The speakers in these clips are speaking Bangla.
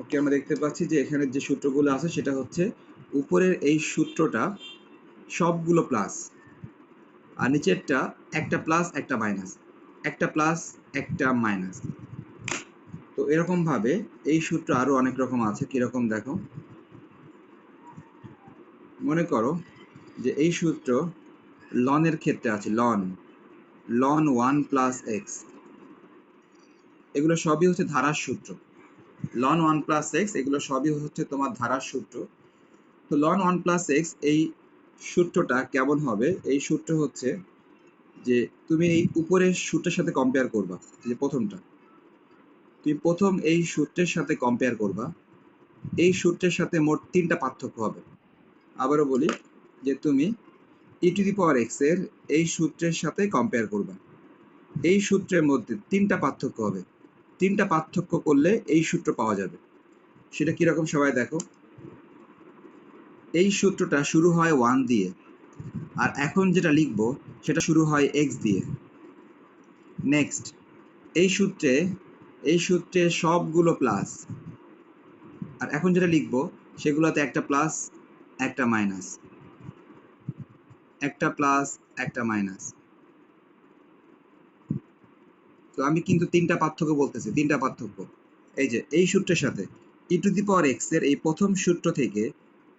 ওকে, আমরা দেখতে পাচ্ছি যে এখানে যে সূত্রগুলো আছে সেটা হচ্ছে উপরের এই সূত্রটা সবগুলো প্লাস, আর নিচেরটা একটা প্লাস একটা মাইনাস, একটা প্লাস একটা মাইনাস। তো এরকম ভাবে এই সূত্র আরো অনেক রকম আছে। কিরকম দেখো, মনে করো যে এই সূত্র লনের ক্ষেত্রে আছে, লন 1 + x, এগুলো সবই হচ্ছে ধারার সূত্র। লন 1 + x এগুলো সবই হচ্ছে তোমার ধারার সূত্র। তো লন 1 + x এই সূত্রটা কেমন হবে? এই সূত্র হচ্ছে যে তুমি এই উপরের সূত্রের সাথে কম্পেয়ার করবা, যে প্রথমটা তুমি প্রথম এই সূত্রের সাথে কম্পেয়ার করবা। এই সূত্রের সাথে মোট 3টা পার্থক্য হবে। আবারও বলি যে তুমি e⁻x এর এই সূত্রের সাথে কম্পেয়ার করবা। এই সূত্রের মধ্যে 3টা পার্থক্য হবে। 3টা পার্থক্য করলে এই সূত্র পাওয়া যাবে। সেটা কিরকম সবাই দেখো, এই সূত্রটা শুরু হয় 1 দিয়ে, আর এখন যেটা লিখব সেটা শুরু হয় x দিয়ে। নেক্সট, এই সূত্রে সবগুলো প্লাস, আর এখন যেটা লিখব সেগুলোতে একটা প্লাস একটা মাইনাস, একটা প্লাস একটা মাইনাস। তো আমি কিন্তু 3টা পার্থক্য বলতেছি, 3টা পার্থক্য। এই যে এই সূত্রের সাথে e⁻x এর এই প্রথম সূত্র থেকে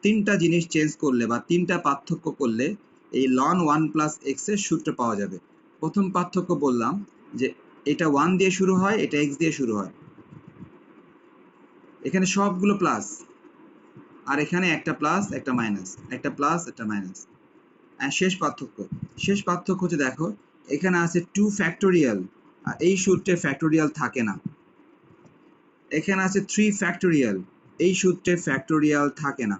3টা জিনিস চেঞ্জ করলে বা 3টা পার্থক্য করলে এই ln 1 + x এর সূত্র পাওয়া যাবে। প্রথম পার্থক্য বললাম যে এটা 1 দিয়ে শুরু হয়, এটা x দিয়ে শুরু হয়, এখানে সবগুলো প্লাস, আর এখানে একটা প্লাস একটা মাইনাস, একটা প্লাস একটা মাইনাস। আর শেষ পার্থক্য হচ্ছে দেখো, এখানে আছে 2 ফ্যাক্টোরিয়াল, আর এই সূত্রে ফ্যাক্টোরিয়াল থাকে না। এখানে আছে 3 ফ্যাক্টোরিয়াল, এই সূত্রে ফ্যাক্টোরিয়াল থাকে না।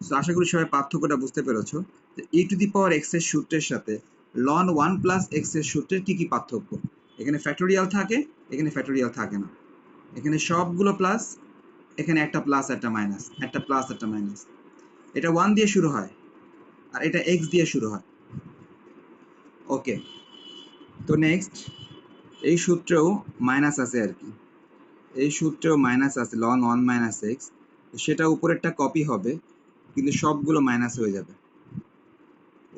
তো আশা করি সবাই পার্থক্যটা বুঝতে পেরেছো যে e⁻x এর সূত্রের সাথে ln 1 + x এর সূত্রের কি কি পার্থক্য। এখানে ফ্যাক্টোরিয়াল থাকে, এখানে ফ্যাক্টোরিয়াল থাকে না। এখানে সবগুলো প্লাস, এখানে একটা প্লাস একটা মাইনাস, একটা প্লাস একটা মাইনাস। এটা 1 দিয়ে শুরু হয়, আর এটা x দিয়ে শুরু হয়। ওকে, তো নেক্সট, এই সূত্রেও মাইনাস আছে আর কি, এই সূত্রেও মাইনাস আছে ln 1 - x, সেটা উপরেরটা কপি হবে কিন্তু সবগুলো মাইনাস হয়ে যাবে।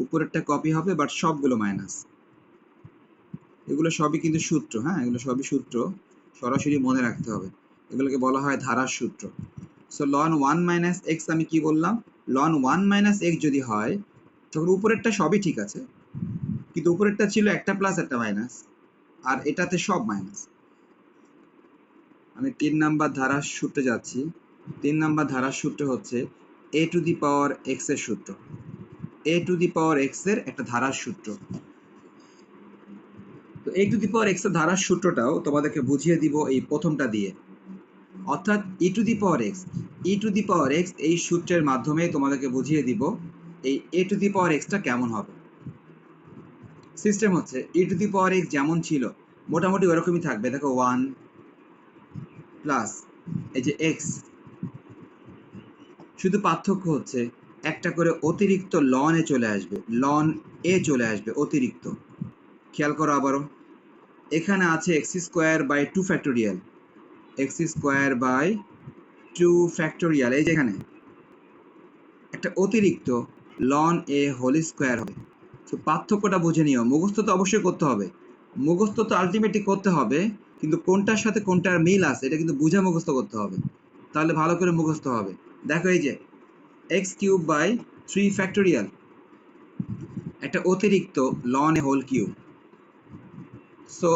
উপরেরটা কপি হবে বাট সবগুলো মাইনাস। এগুলো সবই কিন্তু সূত্র, হ্যাঁ, এগুলো সবই সূত্র, সরাসরি মনে রাখতে হবে। এগুলোকে বলা হয় ধারার সূত্র। সো ln 1 - x আমি কি বললাম, ln 1 - x যদি হয় তখন উপরেরটা সবই ঠিক আছে, কিন্তু উপরেরটা ছিল একটা প্লাস একটা মাইনাস, আর এটাতে সব মাইনাস। আমি 3 নাম্বার ধারার সূত্রে যাচ্ছি। 3 নাম্বার ধারার সূত্র হচ্ছে a⁻x এর সূত্র। a⁻x এর একটা ধারার সূত্র। তো a⁻x এর ধারার সূত্রটাও তোমাদেরকে বুঝিয়ে দিব এই প্রথমটা দিয়ে। অর্থাৎ e⁻x এই সূত্রের মাধ্যমে তোমাদেরকে বুঝিয়ে দিব এই a⁻x টা কেমন হবে। সিস্টেম হচ্ছে e⁻x যেমন ছিল মোটামুটি ওরকমই থাকবে। দেখো 1 প্লাস এই যে x, শুধু পার্থক্য হচ্ছে একটা করে অতিরিক্ত লন এ চলে আসবে, লন এ চলে আসবে অতিরিক্ত। খেয়াল করো আবারও, এখানে আছে x² / 2 ফ্যাক্টোরিয়াল, x²/2 ফ্যাক্টোরিয়াল, এই যে এখানে একটা অতিরিক্ত লন এ হোল স্কোয়ার হবে। তো পার্থক্যটা বুঝে নিও। মুখস্থ তো অবশ্যই করতে হবে, মুখস্থ তো আলটিমেটলি করতে হবে, কিন্তু কোনটার সাথে কোনটার মিল আছে এটা কিন্তু বুঝে মুখস্থ করতে হবে, তাহলে ভালো করে মুখস্থ হবে। দেখো এই যে x³ / 3 ফ্যাক্টোরিয়াল, একটা অতিরিক্ত লন এ হোল কিউব। সো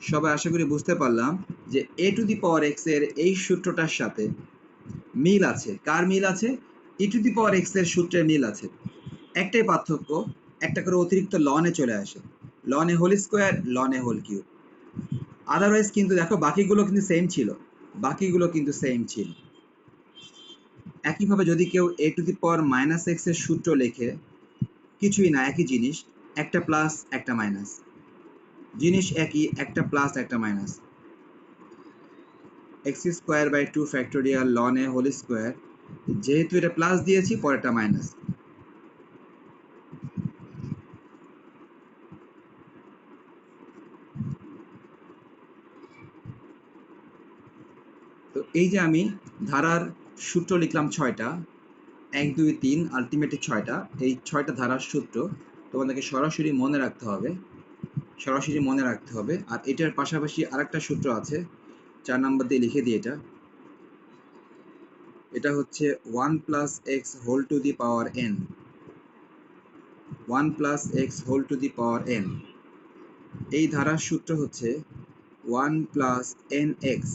সবাই আশা করি বুঝতে পারলাম যে a⁻x এর এই সূত্রটার সাথে মিল আছে। কার মিল আছে? e⁻x এর সূত্রের মিল আছে। একটাই পার্থক্য, একটা করে অতিরিক্ত লন এ চলে আসে, লন এ হোল স্কোয়ার, লন এ হোল কিউব। আদারওয়াইজ কিন্তু দেখো বাকিগুলো কিন্তু সেম ছিল, বাকিগুলো কিন্তু সেম ছিল। একইভাবে যদি কেউ a⁻−x এর সূত্র লেখে, কিছুই না, একই জিনিস, একটা প্লাস একটা মাইনাস, জিনিস একই, একটা প্লাস একটা মাইনাস। x² / 2 ফ্যাক্টোরিয়াল লন এ হোল স্কোয়ার, যেহেতু এটা প্লাস দিয়েছি পরেরটা মাইনাস। তো এই যে আমি ধারার সূত্র লিখলাম 6টা, 1 2 3 আলটিমেটলি 6টা, এই 6টা ধারার সূত্র তোমাদেরকে সরাসরি মনে রাখতে হবে, সরাসরি মনে রাখতে হবে। আর এটার পাশাপাশি আরেকটা সূত্র আছে, 4 নাম্বার দিয়ে লিখে দিই এটা। এটা হচ্ছে 1 plus X whole to the power n, 1 plus X whole to the power n। এই ধারার সূত্র হচ্ছে 1 plus N X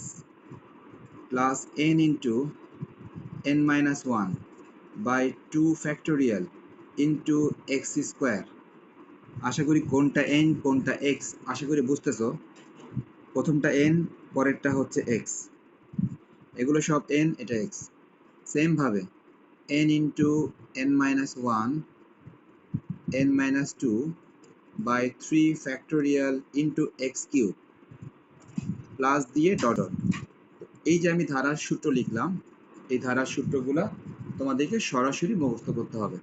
plus n into n minus 1 by 2 factorial into X square. আশা করি কোনটা n কোনটা x আশা করি বুঝতেছো। প্রথমটা n, পরেরটা হচ্ছে x, এগুলো সব n, এটা x। সেম ভাবে n into n minus 1 n minus 2 by 3 factorial into x cube plus দিয়ে ডট ডট। এই যে আমি ধারার সূত্র লিখলাম, এই ধারার সূত্রগুলা তোমাদেরকে সরাসরি মুখস্থ করতে হবে।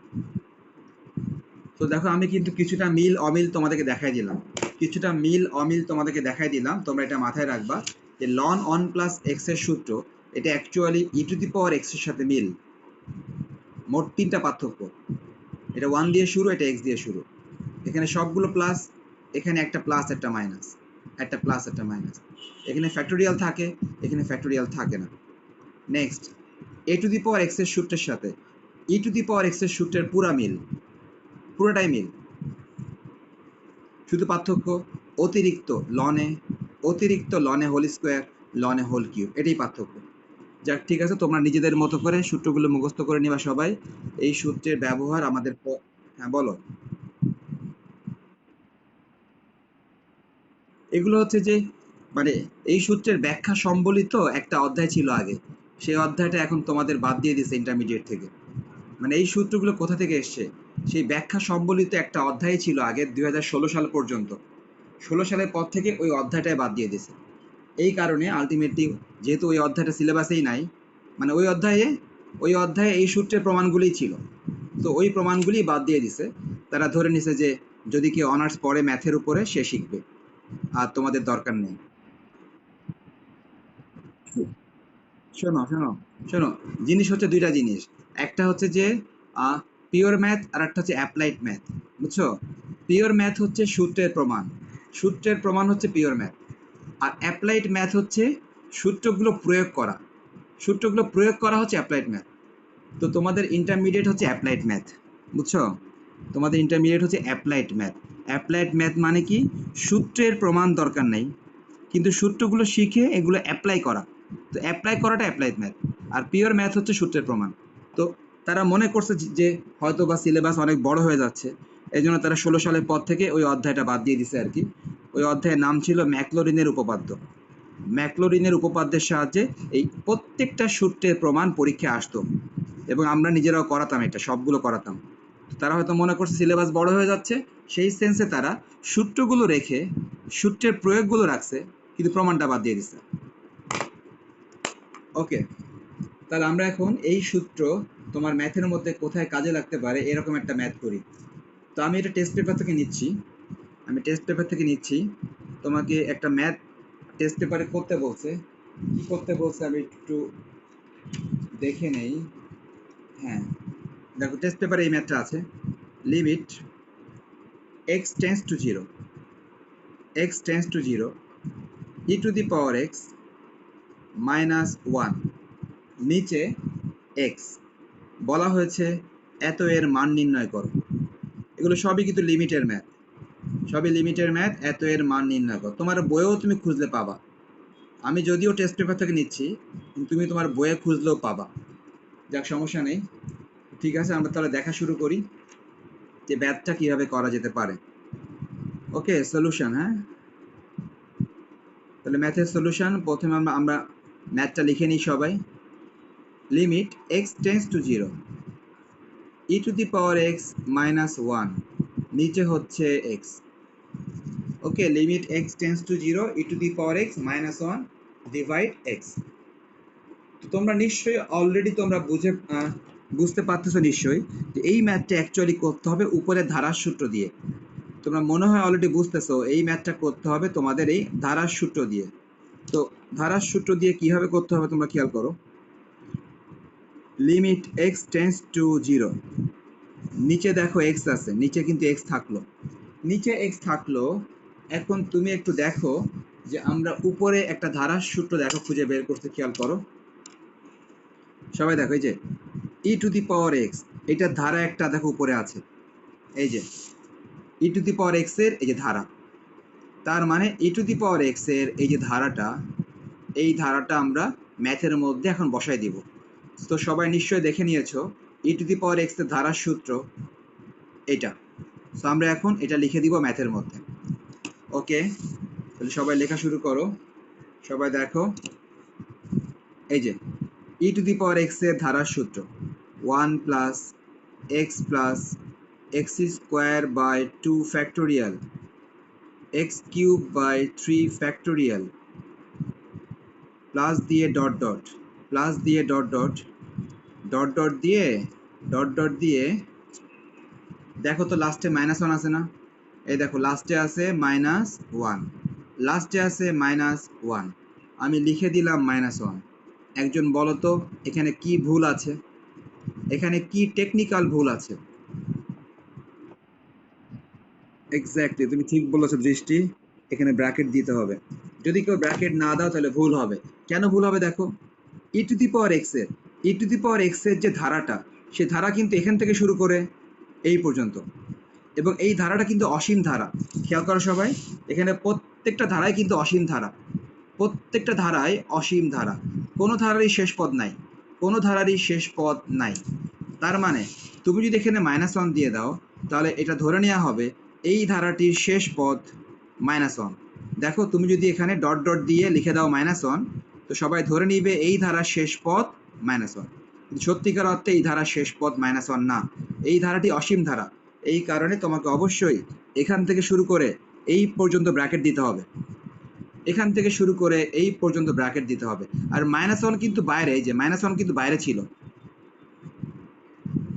তো দেখো আমি কিন্তু কিছুটা মিল অমিল তোমাদেরকে দেখাই দিলাম, কিছুটা মিল অমিল তোমাদেরকে দেখাই দিলাম। তোমরা এটা মাথায় রাখবা যে লন 1 প্লাস এক্স এর সূত্র এটা actually E to the power x এর সাথে মিল। মোট 3টা পার্থক্য, এটা 1 দিয়ে শুরু, এটা x দিয়ে শুরু। এখানে সবগুলো প্লাস, এখানে একটা প্লাস একটা মাইনাস, একটা প্লাস একটা মাইনাস। এখানে ফ্যাক্টোরিয়াল থাকে, এখানে ফ্যাক্টোরিয়াল থাকে না। Next, A to the power x এর সূত্রের সাথে ই টু দি পাওয়ার এক্স এর সূত্রের পুরা মিল, পুরোটাই মিল। শুধু পার্থক্য অতিরিক্ত লনে, অতিরিক্ত লনে হোল স্কোয়ার, লনে হোল কিউব, এটাই পার্থক্য। যাক ঠিক আছে, তোমরা নিজেদের মতো করে সূত্রগুলো মুখস্থ করে নিবা সবাই। এই সূত্রের ব্যবহার আমাদের হ্যাঁ বলো। এগুলো হচ্ছে যে মানে এই সূত্রের ব্যাখ্যা সম্বলিত একটা অধ্যায় ছিল আগে, সেই অধ্যায়টা এখন তোমাদের বাদ দিয়ে দিয়েছে ইন্টারমিডিয়েট থেকে। মানে এই সূত্রগুলো কোথা থেকে এসছে, সেই ব্যাখ্যা সম্বলিত একটা অধ্যায় ছিল আগে 2016 সাল পর্যন্ত। 16 সালের পর থেকে ওই অধ্যায়টাই বাদ দিয়ে দিয়েছে। এই কারণে আলটিমেটলি যেহেতু ওই অধ্যায়টা সিলেবাসেই নাই, মানে ওই অধ্যায়ে এই সূত্রের প্রমাণগুলিই ছিল, তো ওই প্রমাণগুলি বাদ দিয়ে দিছে। তারা ধরে নিছে যে যদি কেউ অনার্স পড়ে ম্যাথের উপরে সে শিখবে, আর তোমাদের দরকার নেই। শোনো শোনো শোনো, জিনিস হচ্ছে দুইটা জিনিস, একটা হচ্ছে যে পিওর ম্যাথ আর একটা হচ্ছে অ্যাপ্লাইড ম্যাথ, বুঝছো? পিওর ম্যাথ হচ্ছে সূত্রের প্রমাণ, সূত্রের প্রমাণ হচ্ছে পিওর ম্যাথ। আর অ্যাপ্লাইড ম্যাথ হচ্ছে সূত্রগুলো প্রয়োগ করা, সূত্রগুলো প্রয়োগ করা হচ্ছে অ্যাপ্লাইড ম্যাথ। তো তোমাদের ইন্টারমিডিয়েট হচ্ছে অ্যাপ্লাইড ম্যাথ, বুঝছো? তোমাদের ইন্টারমিডিয়েট হচ্ছে অ্যাপ্লাইড ম্যাথ। অ্যাপ্লাইড ম্যাথ মানে কি, সূত্রের প্রমাণ দরকার নেই, কিন্তু সূত্রগুলো শিখে এগুলো অ্যাপ্লাই করা, তো অ্যাপ্লাই করাটা অ্যাপ্লাইড ম্যাথ। আর পিওর ম্যাথ হচ্ছে সূত্রের প্রমাণ। তো তারা মনে করছে যে হয়তো বা সিলেবাস অনেক বড় হয়ে যাচ্ছে, এই জন্য তারা 16 সালের পর থেকে ওই অধ্যায়টা বাদ দিয়ে দিছে আর কি। ওই অধ্যায়ের নাম ছিল ম্যাকলোরিনের উপপাদ্য। ম্যাকলোরিনের উপপাদ্যের সাহায্যে এই প্রত্যেকটা সূত্রের প্রমাণ পরীক্ষায় আসতো, এবং আমরা নিজেরাও করাতাম, এটা সবগুলো করাতাম। তারা হয়তো মনে করছে সিলেবাস বড় হয়ে যাচ্ছে, সেই সেন্সে তারা সূত্রগুলো রেখে সূত্রের প্রয়োগগুলো রাখছে, কিন্তু প্রমাণটা বাদ দিয়ে দিচ্ছে। ওকে, তাহলে আমরা এখন এই সূত্র তোমার ম্যাথের মধ্যে কোথায় কাজে লাগতে পারে এরকম একটা ম্যাথ করি। তো আমি এটা টেস্ট পেপার থেকে নিচ্ছি, আমি টেস্ট পেপার থেকে নিচ্ছি। তোমাকে একটা ম্যাথ টেস্ট পেপারে করতে বলছে, কি করতে বলছে আমি একটু দেখে নেই। হ্যাঁ দেখো, টেস্ট পেপারে এই ম্যাথটা আছে, limit x tends to 0, x tends to 0 e to the power x minus 1, নিচে x বলা হয়েছে এত এর মান নির্ণয় করো। এগুলো সবই কিন্তু লিমিটের ম্যাথ, সবই লিমিটের ম্যাথ। এত এর মান নির্ণয় করো, তোমার বইয়েও তুমি খুঁজলে পাবা। আমি যদিও টেস্ট পেপার থেকে নিচ্ছি, তুমি তোমার বইয়ে খুঁজলেও পাবা। যাক সমস্যা নেই, ঠিক আছে, আমরা তাহলে দেখা শুরু করি যে ম্যাথটা কিভাবে করা যেতে পারে। ওকে, সলিউশন। হ্যাঁ, তাহলে ম্যাথের সলিউশন প্রথমে আমরা ম্যাথটা লিখে নিই সবাই। Limit x tends to 0 e to the power x minus 1, নিচে হচ্ছে x। Okay, limit x tends to 0 e to the power x minus 1 divide x। তো তোমরা নিশ্চয়ই অলরেডি তোমরা বুঝতে পারতেছো নিশ্চয়ই যে এই ম্যাথটা অ্যাকচুয়ালি করতে হবে উপরে ধারার সূত্র দিয়ে। তোমরা মনে হয় অলরেডি বুঝতেছো এই ম্যাথটা করতে হবে তোমাদের এই ধারার সূত্র দিয়ে। তো ধারার সূত্র দিয়ে কিভাবে করতে হবে তোমরা খেয়াল করো। লিমিট এক্স টেন্স টু 0, নিচে দেখো এক্স আছে, নিচে কিন্তু এক্স থাকলো, নিচে এক্স থাকলো। এখন তুমি একটু দেখো যে আমরা উপরে একটা ধারার সূত্র দেখো খুঁজে বের করতে, খেয়াল করো সবাই। দেখো এই যে ই টু দি পাওয়ার এক্স, এটার ধারা একটা দেখো উপরে আছে, এই যে ই টু দি পাওয়ার এক্স এর এই যে ধারা, তার মানে ই টু দি পাওয়ার এক্স এর এই যে ধারাটা, এই ধারাটা আমরা ম্যাথের মধ্যে এখন বসাই দিব। তো সবাই নিশ্চয়ই দেখে নিয়েছো ই টু দি পাওয়ার এক্স এর ধারার সূত্র এটা। তো আমরা এখন এটা লিখে দিব ম্যাথের মধ্যে। ওকে, তাহলে সবাই লেখা শুরু করো। সবাই দেখো এই যে ই টু দি পাওয়ার এক্স এর ধারার সূত্র 1 plus x plus x square by 2 factorial x cube by 3 factorial plus দিয়ে ডট ডট, প্লাস দিয়ে ডট ডট, ডট ডট দিয়ে, ডট ডট দিয়ে দেখো তো লাস্টে মাইনাস ওয়ান আছে না? এই দেখো লাস্টে আছে মাইনাস ওয়ান, লাস্টে আছে মাইনাস ওয়ান, আমি লিখে দিলাম মাইনাস ওয়ান। একজন বলো তো এখানে কি ভুল আছে, এখানে কি টেকনিক্যাল ভুল আছে? এক্স্যাক্টলি, তুমি ঠিক বলেছো দৃষ্টি, এখানে ব্র্যাকেট দিতে হবে। যদি কেউ ব্র্যাকেট না দাও তাহলে ভুল হবে। কেন ভুল হবে দেখো, ই টু দি পাওয়ার এক্স এর, ই টু দি পাওয়ার এক্স এর যে ধারাটা, সে ধারা কিন্তু এখান থেকে শুরু করে এই পর্যন্ত, এবং এই ধারাটা কিন্তু অসীম ধারা। খেয়াল করো সবাই, এখানে প্রত্যেকটা ধারাই কিন্তু অসীম ধারা, প্রত্যেকটা ধারায় অসীম ধারা, কোনো ধারারই শেষ পদ নাই, কোনো ধারারই শেষ পদ নাই। তার মানে তুমি যদি এখানে মাইনাস ওয়ান দিয়ে দাও, তাহলে এটা ধরে নেওয়া হবে এই ধারাটির শেষ পদ মাইনাস ওয়ান। দেখো তুমি যদি এখানে ডট ডট দিয়ে লিখে দাও মাইনাস ওয়ান, তো সবাই ধরে নিবে এই ধারার শেষ পদ মাইনাস ওয়ান। কিন্তু সত্যিকার অর্থে এই ধারার শেষ পদ মাইনাস ওয়ান না, এই ধারাটি অসীম ধারা। এই কারণে তোমাকে অবশ্যই এখান থেকে শুরু করে এই পর্যন্ত ব্র্যাকেট দিতে হবে, এখান থেকে শুরু করে এই পর্যন্ত ব্র্যাকেট দিতে হবে। আর মাইনাস ওয়ান কিন্তু বাইরে, এই যে মাইনাস ওয়ান কিন্তু বাইরে ছিল।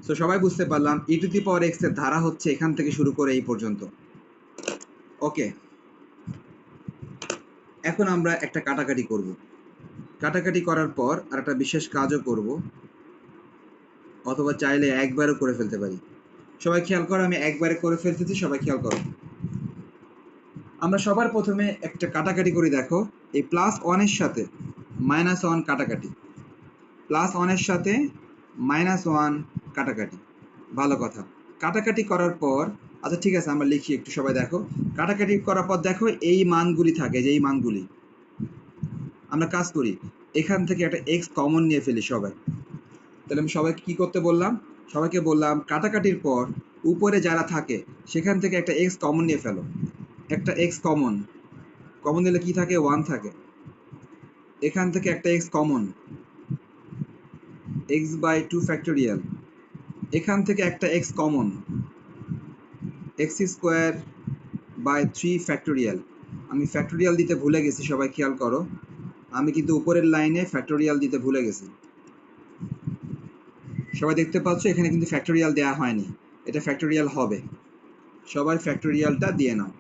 সো সবাই বুঝতে পারলাম ই টু দি পাওয়ার এক্স এর ধারা হচ্ছে এখান থেকে শুরু করে এই পর্যন্ত। ওকে, এখন আমরা একটা কাটাকাটি করব, কাটাকাটি করার পর আর একটা বিশেষ কাজও করব, অথবা চাইলে একবারও করে ফেলতে পারি। সবাই খেয়াল করো, আমি একবারে করে ফেলতেছি, সবাই খেয়াল করো। আমরা সবার প্রথমে একটা কাটাকাটি করি। দেখো এই প্লাস ওয়ানের সাথে মাইনাস ওয়ান কাটাকাটি, প্লাস ওয়ানের সাথে মাইনাস ওয়ান কাটাকাটি, ভালো কথা। কাটাকাটি করার পর, আচ্ছা ঠিক আছে আমরা লিখি একটু, সবাই দেখো কাটাকাটি করার পর দেখো এই মানগুলি থাকে, যে এই মানগুলি, আমরা কাজ করি এখান থেকে একটা এক্স কমন নিয়ে ফেলি সবাই। তাহলে আমি সবাইকে কি করতে বললাম, সবাইকে বললাম কাটাকাটির পর উপরে যারা থাকে সেখান থেকে একটা এক্স কমন নিয়ে ফেলো। একটা এক্স কমন, কমন নিলে কি থাকে, ওয়ান থাকে। এখান থেকে একটা x common, x by 2 factorial. এখান থেকে একটা x common, x square by 3 factorial. আমি ফ্যাক্টোরিয়াল দিতে ভুলে গেছি, সবাই খেয়াল করো, আমি কিন্তু উপরের লাইনে ফ্যাক্টোরিয়াল দিতে ভুলে গেছি। সবাই দেখতে পাচ্ছ এখানে কিন্তু ফ্যাক্টোরিয়াল দেওয়া হয়নি, এটা ফ্যাক্টোরিয়াল হবে, সবাই ফ্যাক্টোরিয়ালটা দিয়ে নাও।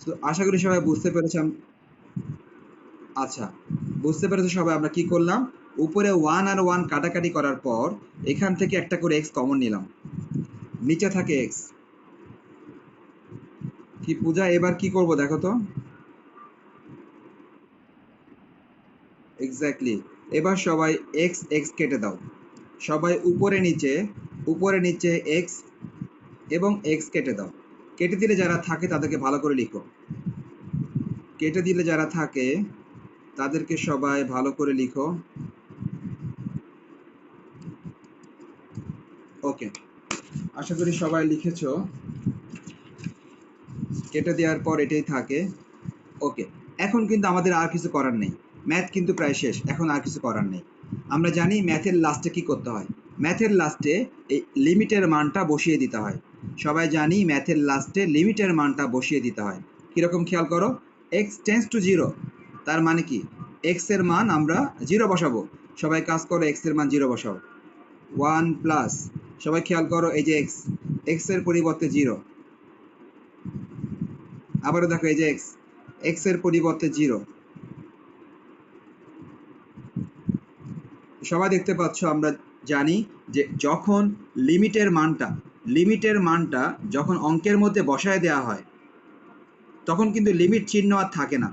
তো আশা করি সবাই বুঝতে পেরেছ। আচ্ছা, বুঝতে পেরেছো সবাই আমরা কি করলাম, উপরে ওয়ান আর ওয়ান কাটাকাটি করার পর এখান থেকে একটা করে এক্স কমন নিলাম, নিচে থাকে এক্স। কি পূজা, এবার কি করব দেখো তো? এক্স্যাক্টলি, এবার সবাই এক্স এক্স কেটে দাও, সবাই উপরে নিচে, উপরে নিচে এক্স এবং এক্স কেটে দাও। কেটে দিলে যারা থাকে তাদেরকে ভালো করে লিখো, কেটে দিলে যারা থাকে তাদেরকে সবাই ভালো করে লিখো। ওকে, আশা করি সবাই লিখেছো। কেটে দেওয়ার পর এটাই থাকে। ওকে, এখন কিন্তু আমাদের আর কিছু করার নেই, ম্যাথ কিন্তু প্রায় শেষ, এখন আর কিছু করার নেই। আমরা জানি ম্যাথের লাস্টে কি করতে হয়, ম্যাথের লাস্টে এই লিমিটের মানটা বসিয়ে দিতে হয়। সবাই জানি ম্যাথের লাস্টে লিমিটের মানটা বসিয়ে দিতে হয়। কীরকম খেয়াল করো, এক্স টেন্স টু জিরো, তার মানে কি এক্স এর মান আমরা জিরো বসাবো। সবাই কাজ করো, এক্স এর মান জিরো বসাও। ওয়ান প্লাস, সবাই খেয়াল করো এই যে এক্স, এক্স এর পরিবর্তে জিরো। আবারও দেখো এই যে এক্স, এক্স এর পরিবর্তে জিরো। সবাই দেখতে পাচ্ছ, আমরা জানি যে যখন লিমিটের মানটা যখন অঙ্কের মধ্যে বসায় দেওয়া হয় তখন কিন্তু লিমিট চিহ্ন আর থাকে না,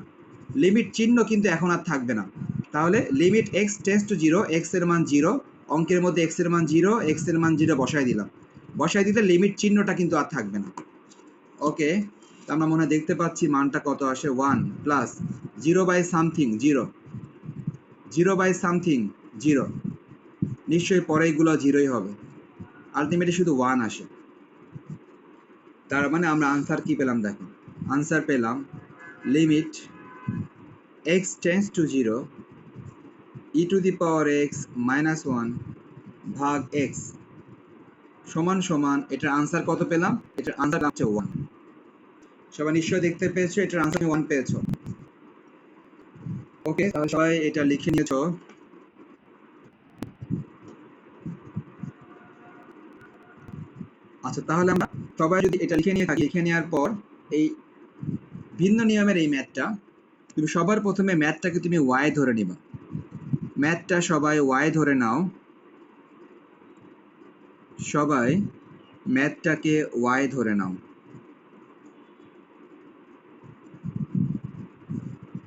লিমিট চিহ্ন কিন্তু এখন আর থাকবে না। তাহলে limit x tends to zero, x এর মান জিরো, অঙ্কের মধ্যে এক্স এর মান জিরো, এক্স এর মান জিরো বসায় দিলাম, বসায় দিলে লিমিট চিহ্নটা কিন্তু আর থাকবে না। ওকে, আমরা মনে হয় দেখতে পাচ্ছি মানটা কত আসে, 1 plus 0 by something 0, 0 by something 0, নিশ্চয়ই পরে এগুলো জিরোই হবে, আলটিমেটলি শুধু 1 আসে। তার মানে আমরা আনসার কি পেলাম দেখো, আনসার পেলাম limit x tends to 0 e to the power x minus 1 ভাগ x সমান সমান, এটার আনসার কত পেলাম, এটার আনসার হচ্ছে 1। সবাই নিশ্চয়ই দেখতে পেয়েছো এটার আনসার 1 পেয়েছো। ওকে, তাহলে সবাই এটা লিখে নিয়েছো। আচ্ছা, তাহলে আমরা সবাই যদি এটা লিখে নিয়ে থাকি, লিখে নেওয়ার পর এই ভিন্ন নিয়মের এই ম্যাথটা, তুমি সবার প্রথমে ম্যাথটাকে তুমি y ধরে নিবা, ম্যাথটা সবাই y ধরে নাও, সবাই ম্যাথটাকে y ধরে নাও।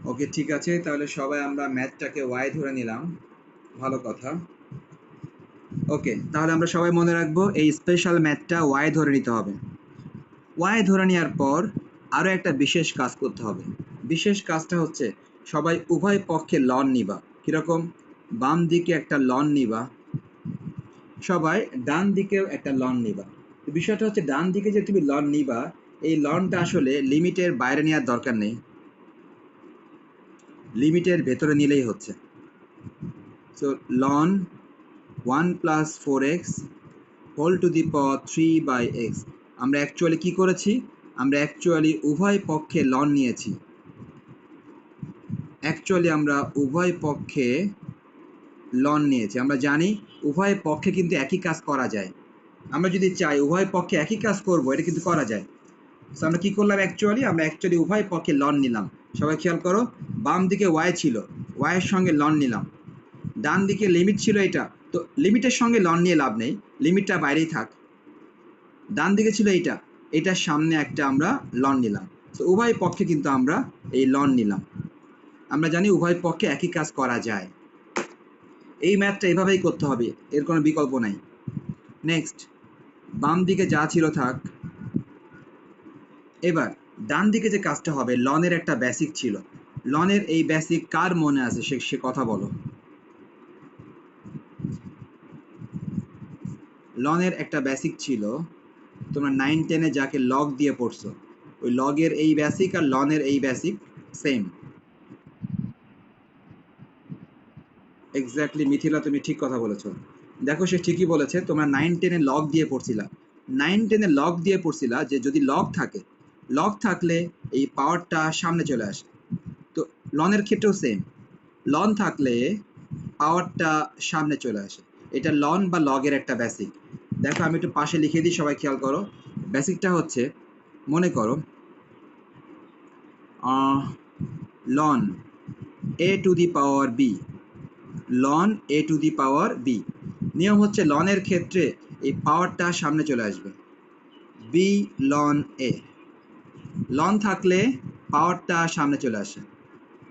ওকে, ঠিক আছে, তাহলে সবাই আমরা ম্যাথটাকে y ধরে নিলাম, ভালো কথা। ওকে, তাহলে আমরা সবাই মনে রাখবো এই স্পেশাল ম্যাথটা y ধরে নিতে হবে। y ধরে নেওয়ার পর আরো একটা বিশেষ কাজ করতে হবে, বিশেষ কাজটা হচ্ছে সবাই উভয় পক্ষে লন নিবা। কিরকম, বাম দিকে একটা লন নিবা, সবাই ডান দিকেও একটা লন নিবা। বিষয়টা হচ্ছে ডান দিকে যে তুমি লন নিবা, এই লনটা আসলে লিমিটের বাইরে নেওয়ার দরকার নেই, লিমিটের ভেতরে নিলেই হচ্ছে। সো লন 1 plus 4x whole to the power 3 by x, আমরা অ্যাকচুয়ালি কি করেছি, আমরা অ্যাকচুয়ালি উভয় পক্ষে লন নিয়েছি, অ্যাকচুয়ালি আমরা উভয় পক্ষে লন নিয়েছি। আমরা জানি উভয় পক্ষে কিন্তু একই কাজ করা যায়, আমরা যদি চাই উভয় পক্ষে একই কাজ করব, এটা কিন্তু করা যায়। সো আমরা কি করলাম, আমরা অ্যাকচুয়ালি উভয় পক্ষে লন নিলাম। সবাই খেয়াল করো, বাম দিকে y ছিল, y এর সঙ্গে লন নিলাম, ডান দিকে লিমিট ছিল এটা, তো লিমিটের সঙ্গে লন নিয়ে লাভ নেই, লিমিটটা বাইরেই থাক। ডান দিকে ছিল এইটা, এটার সামনে একটা আমরা লন নিলাম, তো উভয় পক্ষে কিন্তু আমরা এই লন নিলাম। আমরা জানি উভয় পক্ষে একই কাজ করা যায়, এই ম্যাথটা এভাবেই করতে হবে, এর কোনো বিকল্প নাই। নেক্সট, বাম দিকে যা ছিল থাক। এবার ডান দিকে যে কাজটা হবে, লনের একটা বেসিক ছিল, লনের এই বেসিক কার মনে আছে, সে কথা বলো। লনের একটা বেসিক ছিল, তোমরা 9-10-এ যাকে লগ দিয়ে পড়ছো, ওই লগের এই বেসিক আর লনের এই বেসিক সেম। এক্স্যাক্টলি মিথিলা, তুমি ঠিক কথা বলেছো। দেখো সে ঠিকই বলেছে, তোমরা 9-10-এ লগ দিয়ে পড়ছিলা, 9-10-এ লগ দিয়ে পড়ছিলা যে যদি লগ থাকে, লগ থাকলে এই পাওয়ারটা সামনে চলে আসে, তো লনের ক্ষেত্রেও সেম, লন থাকলে পাওয়ারটা সামনে চলে আসে, এটা লন বা লগের একটা বেসিক। দেখো আমি একটু পাশে লিখে দিই, সবাই খেয়াল করো। বেসিকটা হচ্ছে, মনে করো লন a to the power b, লন a to the power b, নিয়ম হচ্ছে লনের ক্ষেত্রে এই পাওয়ারটা সামনে চলে আসবে, বি লন এ, লন থাকলে পাওয়ারটা সামনে চলে আসে।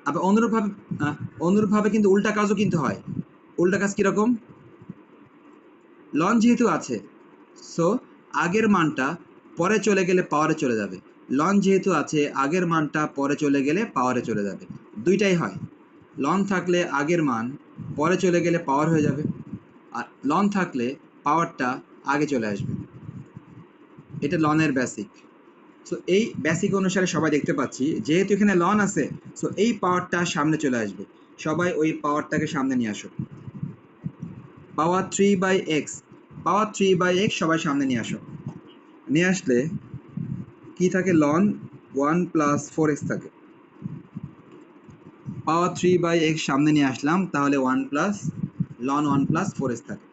আবার অনুরূপভাবে কিন্তু উল্টা কাজও কিন্তু হয়। উল্টা কাজ কিরকম, লন যেহেতু আছে, সো আগের মানটা পরে চলে গেলে পাওয়ারে চলে যাবে, লন যেহেতু আছে আগের মানটা পরে চলে গেলে পাওয়ারে চলে যাবে, দুইটাই হয়। লন থাকলে আগের মান পরে চলে গেলে পাওয়ার হয়ে যাবে, আর লন থাকলে পাওয়ারটা আগে চলে আসবে, এটা লনের বেসিক। সো এই বেসিক অনুসারে সবাই দেখতে পাচ্ছি যেহেতু এখানে লন আছে, সো এই পাওয়ারটা সামনে চলে আসবে, সবাই ওই পাওয়ারটাকে সামনে নিয়ে আসো, পাওয়ার 3/x, পাওয়ার 3/x সবাই সামনে নিয়ে আসো, নিয়ে আসলে কি থাকে, লন 1 প্লাস 4x থাকে, পাওয়ার 3/x সামনে নিয়ে আসলাম, তাহলে 1 প্লাস লন 1 প্লাস 4x থাকে।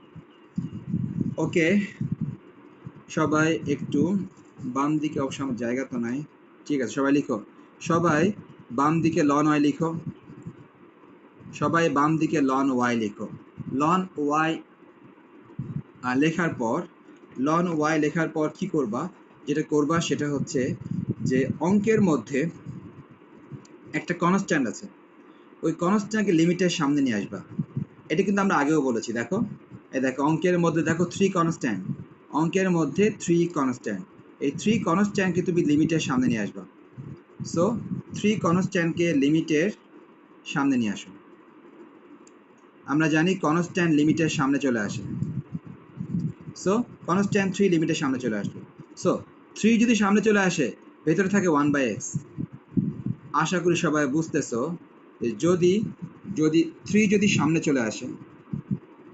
ওকে, সবাই একটু বাম দিকে, অবশ্য আমার জায়গা তো নাই, ঠিক আছে সবাই লিখো, সবাই বাম দিকে লন y লিখো, সবাই বাম দিকে লন y লিখো। লন ওয়াই লেখার পর কি করবা, যেটা করবা সেটা হচ্ছে যে অঙ্কের মধ্যে একটা কনস্ট্যান্ট আছে, ওই কনস্ট্যান্টকে লিমিটের সামনে নিয়ে আসবা। এটা কিন্তু আমরা আগেও বলেছি। দেখো, এই দেখো অঙ্কের মধ্যে দেখো অঙ্কের মধ্যে 3 কনস্ট্যান্ট, এই 3 কনস্ট্যান্টকে তুমি লিমিটের সামনে নিয়ে আসবা। সো 3 কনস্ট্যান্টকে লিমিটের সামনে নিয়ে আসো। আমরা জানি কনস্ট্যান্ট লিমিটের সামনে চলে আসে। সো কনস্ট্যান্ট 3 লিমিটের সামনে চলে আসবে। সো 3 যদি সামনে চলে আসে, ভেতরে থাকে 1/x। আশা করি সবাই বুঝতেছো যে যদি যদি 3 যদি সামনে চলে আসে,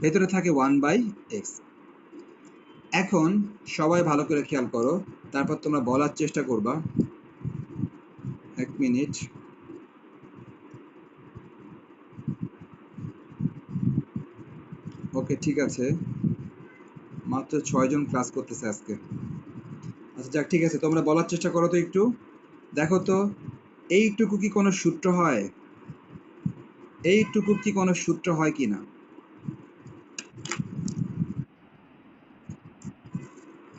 ভেতরে থাকে 1/x। এখন সবাই ভালো করে খেয়াল করো, তারপর তোমরা বলার চেষ্টা করবা। 1 মিনিট। ওকে, ঠিক আছে, মাত্র 6 জন ক্লাস করতেছে আজকে। আচ্ছা যাক, ঠিক আছে, তোমরা বলার চেষ্টা করো তো একটু। দেখো তো, এইটুকু কি কোনো সূত্র হয়? এইটুকু কি কোনো সূত্র হয় কি না?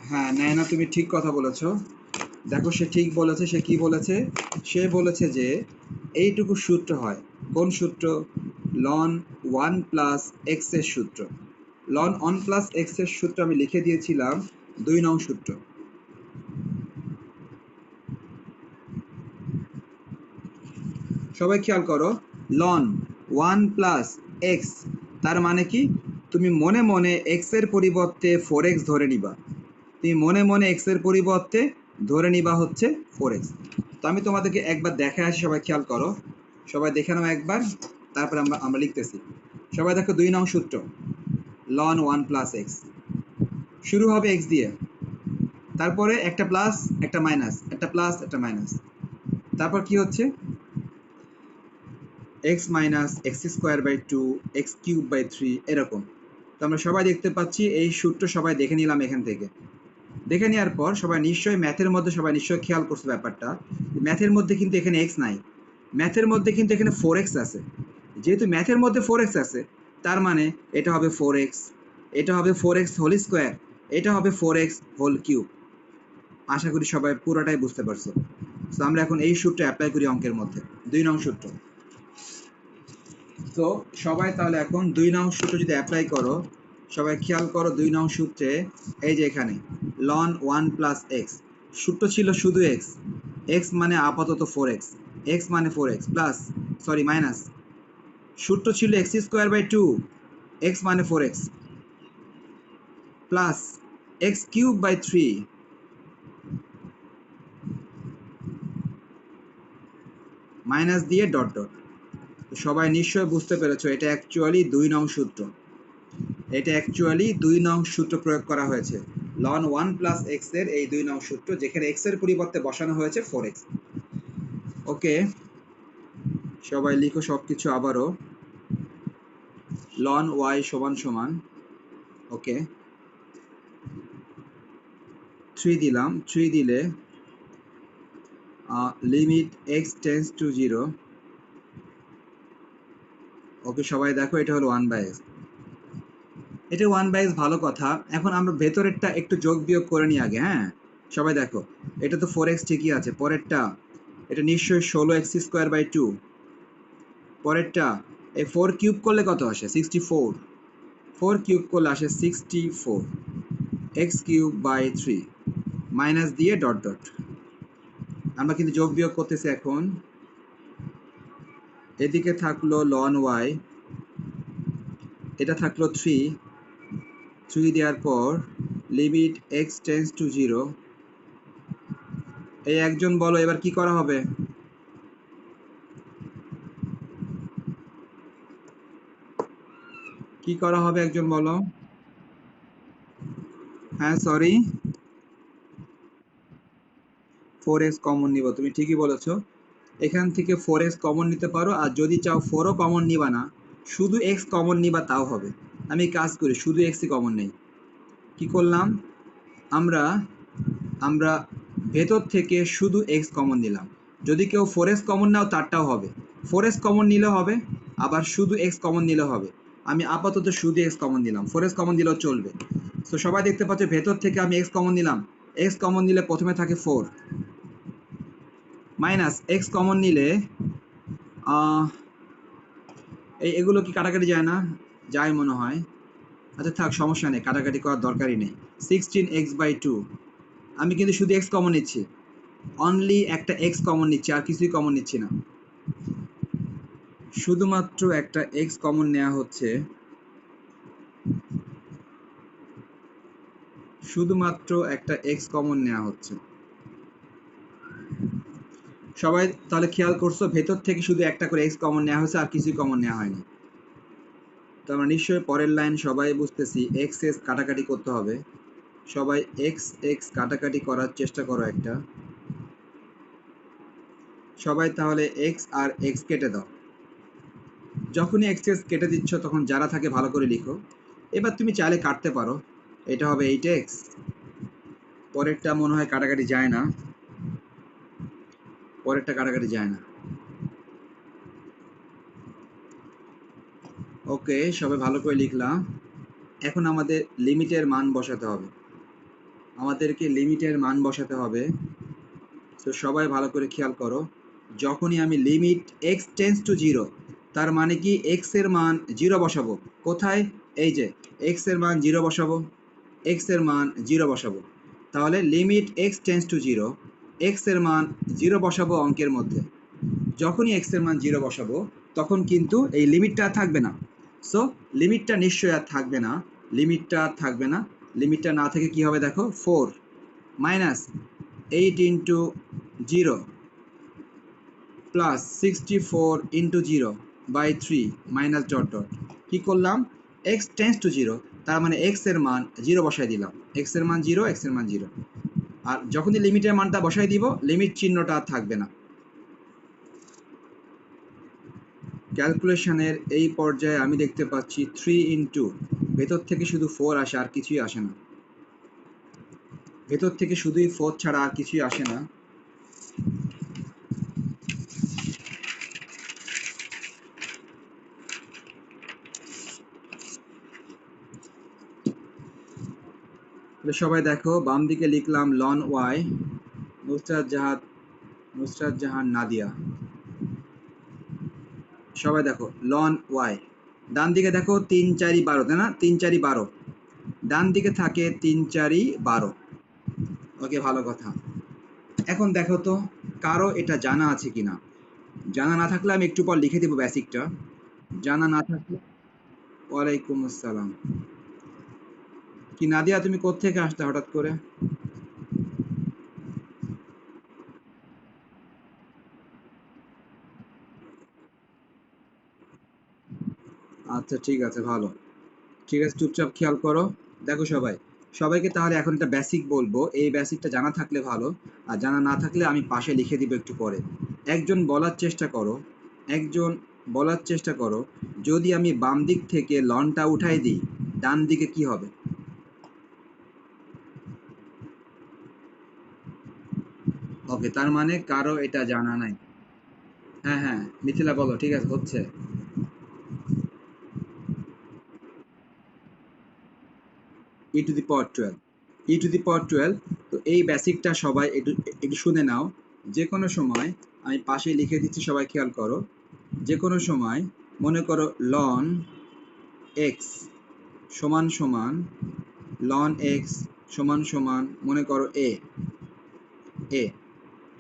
হ্যাঁ, নায়না, তুমি ঠিক কথা বলেছো। দেখো, সে ঠিক বলেছে। সে কি বলেছে? সে বলেছে যে এইটুকু সূত্র হয়। কোন সূত্র? লন 1 প্লাস এক্স এর সূত্র। লন 1 প্লাস এক্স এর সূত্র আমি লিখে দিয়েছিলাম 2 নং সূত্র। সবাই খেয়াল করো, লন 1 প্লাস এক্স, তার মানে কি? তুমি মনে মনে এক্স এর পরিবর্তে 4x ধরে নিবা। তুমি মনে মনে এক্স এর পরিবর্তে ধরে নিবা হচ্ছে 4x। তো আমি তোমাদেরকে একবার দেখে আসি, সবাই খেয়াল করো। সবাই দেখে নাও একবার, তারপরে আমরা লিখতেছি। সবাই দেখো 2 নং সূত্র, লন 1 প্লাস এক্স। শুরু হবে এক্স দিয়ে, তারপরে একটা প্লাস একটা মাইনাস, একটা প্লাস একটা মাইনাস, তারপর কি হচ্ছে? X minus x square by 2, x cube by 3, এরকম। তো আমরা সবাই দেখতে পাচ্ছি এই সূত্র সবাই দেখে নিলাম এখান থেকে। দেখে নেওয়ার পর সবাই নিশ্চয়ই ম্যাথের মধ্যে সবাই নিশ্চয়ই খেয়াল করছে ব্যাপারটা, ম্যাথের মধ্যে কিন্তু এখানে এক্স নাই, ম্যাথের মধ্যে কিন্তু এখানে 4x আছে। যেহেতু ম্যাথের মধ্যে 4x আছে, তার মানে এটা হবে 4x, এটা হবে 4x হোল স্কোয়ার, এটা হবে 4x হোল কিউব। আশা করি সবাই পুরোটাই বুঝতে পারছো। তো আমরা এখন এই সূত্র অ্যাপ্লাই করি অঙ্কের মধ্যে, 2 নং সূত্র। তো সবাই তাহলে এখন 2 নং সূত্র যদি অ্যাপ্লাই করো, সবাই খেয়াল করো 2 নং সূত্রে এই যে এখানে লন 1 প্লাস এক্স, সূত্র ছিল শুধু এক্স, এক্স মানে আপাতত 4x, এক্স মানে 4x প্লাস, সরি মাইনাস, সূত্র ছিল এক্স স্কোয়ার বাই 2, এক্স মানে 4x plus x cube by 3 minus দিয়ে ডট ডট। সবাই নিশ্চয়ই বুঝতে পেরেছো এটা অ্যাকচুয়ালি 2 নং সূত্র। এটা অ্যাকচুয়ালি 2 নং সূত্র প্রয়োগ করা হয়েছে, লন 1 প্লাস এক্স এর এই 2 নং সূত্র, যেখানে এক্স এর পরিবর্তে বসানো হয়েছে 4x। ওকে, সবাই লিখো সবকিছু আবারও। লন y সমান সমান, ওকে 3 দিলাম, 3 দিলে লিমিট x টেন্স টু 0। ওকে সবাই দেখো, এটা হলো 1/x। এটা 1/x, ভালো কথা। এখন আমরা ভেতরেরটা একটু যোগ বিয়োগ করে নিই আগে। হ্যাঁ, সবাই দেখো, এটা তো 4x ঠিকই আছে। পরেরটা, এটা নিশ্চয়ই 16x স্কোয়ার বাই 2। পরেরটা, এই 4 কিউব করলে কত আসে? 64। 4 কিউব করলে আসে 64, এক্স কিউব বাই 3 মাইনাস দিয়ে ডট ডট। আমরা কিন্তু যোগ বিয়োগ করতেছি এখন। এদিকে থাকলো লন ওয়াই, এটা থাকলো 3 দেওয়ার পর লিমিট এক্স টেন্স টু 0। এই একজন বলো এবার কি করা হবে? কি করা হবে একজন বলো? হ্যাঁ সরি, 4x কমন নিব, তুমি ঠিকই বলেছো। এখান থেকে 4x কমন নিতে পারো, আর যদি চাও 4ও কমন নিবা না, শুধু x কমন নিবা তাও হবে। আমি কাজ করি, শুধু xই কমন নেই। কি করলাম? আমরা আমরা ভেতর থেকে শুধু x কমন নিলাম। যদি কেউ 4x কমন নাও তারটাও হবে, 4x কমন নিলে হবে, আবার শুধু x কমন নিলে হবে। আমি আপাতত শুধু এক্স কমন নিলাম, 4x কমন দিলেও চলবে। সো সবাই দেখতে পাচ্ছ ভেতর থেকে আমি এক্স কমন নিলাম, এক্স কমন নিলে প্রথমে থাকে 4 মাইনাস এক্স কমন নিলে এগুলো কি কাটাকাটি যায় না? যায় মনে হয়। আচ্ছা থাক, সমস্যা নেই, কাটাকাটি করার দরকারই নেই। 16x/2, আমি কিন্তু শুধু এক্স কমন নিচ্ছি, অনলি একটা এক্স কমন নিচ্ছি, আর কিছুই কমন নিচ্ছি না, শুধুমাত্র একটা এক্স কমন নেওয়া হচ্ছে, শুধুমাত্র একটা এক্স কমন নেওয়া হচ্ছে। সবাই তাহলে খেয়াল করছো ভেতর থেকে শুধু একটা করে এক্স কমন নেওয়া হয়েছে, আর কিছুই কমন নেওয়া হয়নি। তো আমরা নিশ্চয়ই পরের লাইন সবাই বুঝতেছি, এক্স এক্স কাটাকাটি করতে হবে। সবাই এক্স এক্স কাটাকাটি করার চেষ্টা করো একটা। সবাই তাহলে এক্স আর এক্স কেটে দাও। যখনই এক্স এক্স কেটে দিচ্ছ তখন যারা থাকে ভালো করে লিখো। এবার তুমি চাইলে কাটতে পারো, এটা হবে 8x, পরেরটা মনে হয় কাটাকাটি যায় না, পরেরটা কাটাকাটি যায় না। ওকে, সবাই ভালো করে লিখলাম। এখন আমাদের লিমিটের মান বসাতে হবে, আমাদেরকে লিমিটের মান বসাতে হবে। তো সবাই ভালো করে খেয়াল করো, যখনই আমি limit x tends to zero, তার মানে কি এক্স এর মান জিরো বসাবো। কোথায়? এই যে এক্স এর মান জিরো বসাবো, এক্স এর মান জিরো বসাবো। তাহলে limit x tends to zero, x এর মান জিরো বসাবো অঙ্কের মধ্যে। যখনই এক্স এর মান জিরো বসাবো তখন কিন্তু এই লিমিটটা থাকবে না। সো লিমিটটা নিশ্চয়ই আর থাকবে না, লিমিটটা থাকবে না। লিমিটটা না থেকে কি হবে দেখো, 4 minus 8 into zero plus 64 into zero by 3 minus dot dot. কী করলাম? এক্স টেন্স টু জিরো, তার মানে এক্স এর মান জিরো বসাই দিলাম, এক্স এর মান জিরো, এক্স এর মান জিরো। আর যখনই লিমিটের মানটা বসাই দিব লিমিট চিহ্নটা আর থাকবে না। ক্যালকুলেশনের এই পর্যায়ে আমি দেখতে পাচ্ছি 3 ইন্টু, ভেতর থেকে শুধু 4 আসে আর কিছুই আসে না, ভেতর থেকে শুধুই 4 ছাড়া আর কিছুই আসে না। সবাই দেখো বাম দিকে লিখলাম লন ওয়াই, নুসরাত জাহান নাদিয়া। সবাই দেখো লন ওয়াই, ডান দিকে দেখো 3 4 12, তাই না? 3 4 12, ডান দিকে থাকে 3 4 12। ওকে, ভালো কথা। এখন দেখো তো কারো এটা জানা আছে কিনা, জানা না থাকলে আমি একটু পর লিখে দেবো বেসিকটা, জানা না থাকলে। ওয়ালাইকুম আসসালাম। কি নাদিয়া, তুমি কোত্থেকে আসতে হঠাৎ করে? আচ্ছা ঠিক আছে, ভালো, ঠিক আছে, চুপচাপ খেয়াল করো। দেখো সবাই, সবাইকে তাহলে এখন একটা বেসিক বলবো, এই বেসিকটা জানা থাকলে ভালো, আর জানা না থাকলে আমি পাশে লিখে দিব একটু পরে। একজন বলার চেষ্টা করো, একজন বলার চেষ্টা করো, যদি আমি বাম দিক থেকে লনটা উঠাই দিই ডান দিকে কি হবে? ওকে, তার মানে কারো এটা জানা নাই। হ্যাঁ হ্যাঁ, মিথিলা বলো, ঠিক আছে, হচ্ছে। E to the power 12, E to the power 12। তো এই বেসিকটা সবাই একটু একটু শুনে নাও। যে কোনো সময় আমি পাশে লিখে দিচ্ছি, সবাই খেয়াল করো। যে কোনো সময় মনে করো লন এক্স সমান সমান, লন এক্স সমান সমান মনে করো এ, এ।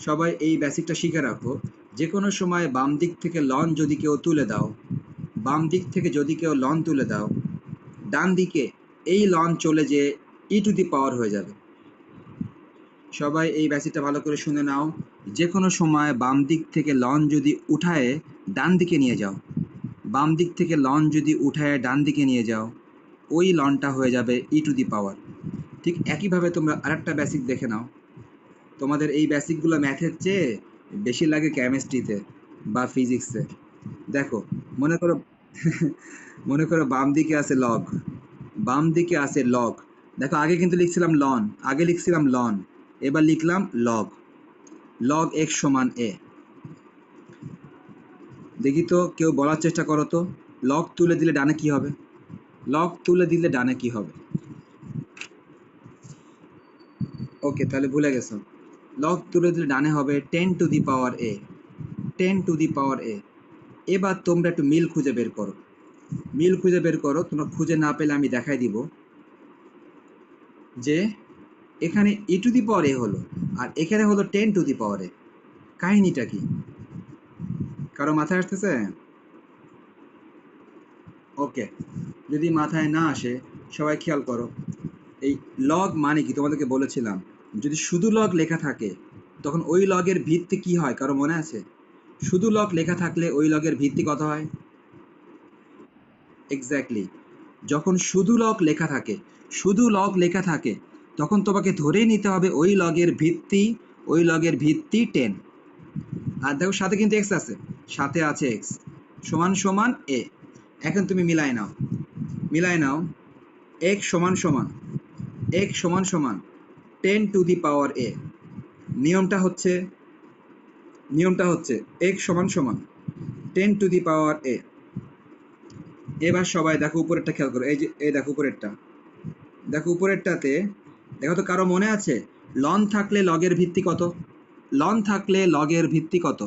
সবাই এই বেসিকটা শিখে রাখো, যে কোনো সময় বাম দিক থেকে লন যদি কেউ তুলে দাও, বাম দিক থেকে যদি কেউ লন তুলে দাও, ডান দিকে এই লন চলে যেয়ে ই টু দি পাওয়ার হয়ে যাবে। সবাই এই বেসিকটা ভালো করে শুনে নাও, যে কোনো সময় বাম দিক থেকে লন যদি উঠায় ডান দিকে নিয়ে যাও, বাম দিক থেকে লন যদি উঠায় ডান দিকে নিয়ে যাও, ওই লনটা হয়ে যাবে ই টু দি পাওয়ার। ঠিক একইভাবে তোমরা আরেকটা বেসিক দেখে নাও, তোমাদের এই বেসিকগুলো ম্যাথের চেয়ে বেশি লাগে কেমিস্ট্রিতে বা ফিজিক্সে। দেখো, মনে করো মনে করো বাম দিকে আছে লগ, বাম দিকে আছে লগ। দেখো আগে কিন্তু লিখছিলাম লন, আগে লিখছিলাম লন, এবার লিখলাম লগ, লগ এক্স সমান এ। দেখি তো কেউ বলার চেষ্টা করো তো, লগ তুলে দিলে ডানে কি হবে? লগ তুলে দিলে ডানে কি হবে? ওকে, তাহলে ভুলে গেছো। লগ তুলে দিলে ডানে হবে 10 to the power a, 10 to the power a। এবার তোমরা একটু মিল খুঁজে বের করো, মিল খুঁজে বের করো। তোমরা খুঁজে না পেলে আমি দেখাই দিব যে এখানে e to the power a হলো আর এখানে হলো 10 টু দি পাওয়ার a। কাহিনীটা কি? কারো মাথায় আসতেছে? ওকে, যদি মাথায় না আসে সবাই খেয়াল করো, এই লগ মানে কি তোমাদেরকে বলেছিলাম, যদি শুধু লগ লেখা থাকে তখন ওই লগের ভিত্তি কি হয় কারো মনে আছে? শুধু লগ লেখা থাকলে ওই লগের ভিত্তি কত হয়? এক্স্যাক্টলি, যখন শুধু লগ লেখা থাকে, শুধু লগ লেখা থাকে তখন তোমাকে ধরেই নিতে হবে ওই লগের ভিত্তি 10। আর দেখো সাথে কিন্তু এক্স আছে, সাথে আছে এক্স, সমান সমান এ। এখন তুমি মিলাই নাও, মিলাই নাও, এক্স সমান সমান এক্স সমান সমান 10 টু দি পাওয়ার এ। নিয়মটা হচ্ছে x সমান সমান 10 টু দি পাওয়ার a। এবার সবাই দেখো উপরেরটা খেয়াল করো, এই যে এই দেখো উপরেরটা, দেখো উপরেরটাতে দেখো তো কারো মনে আছে লন থাকলে লগের ভিত্তি কত? লন থাকলে লগের ভিত্তি কত?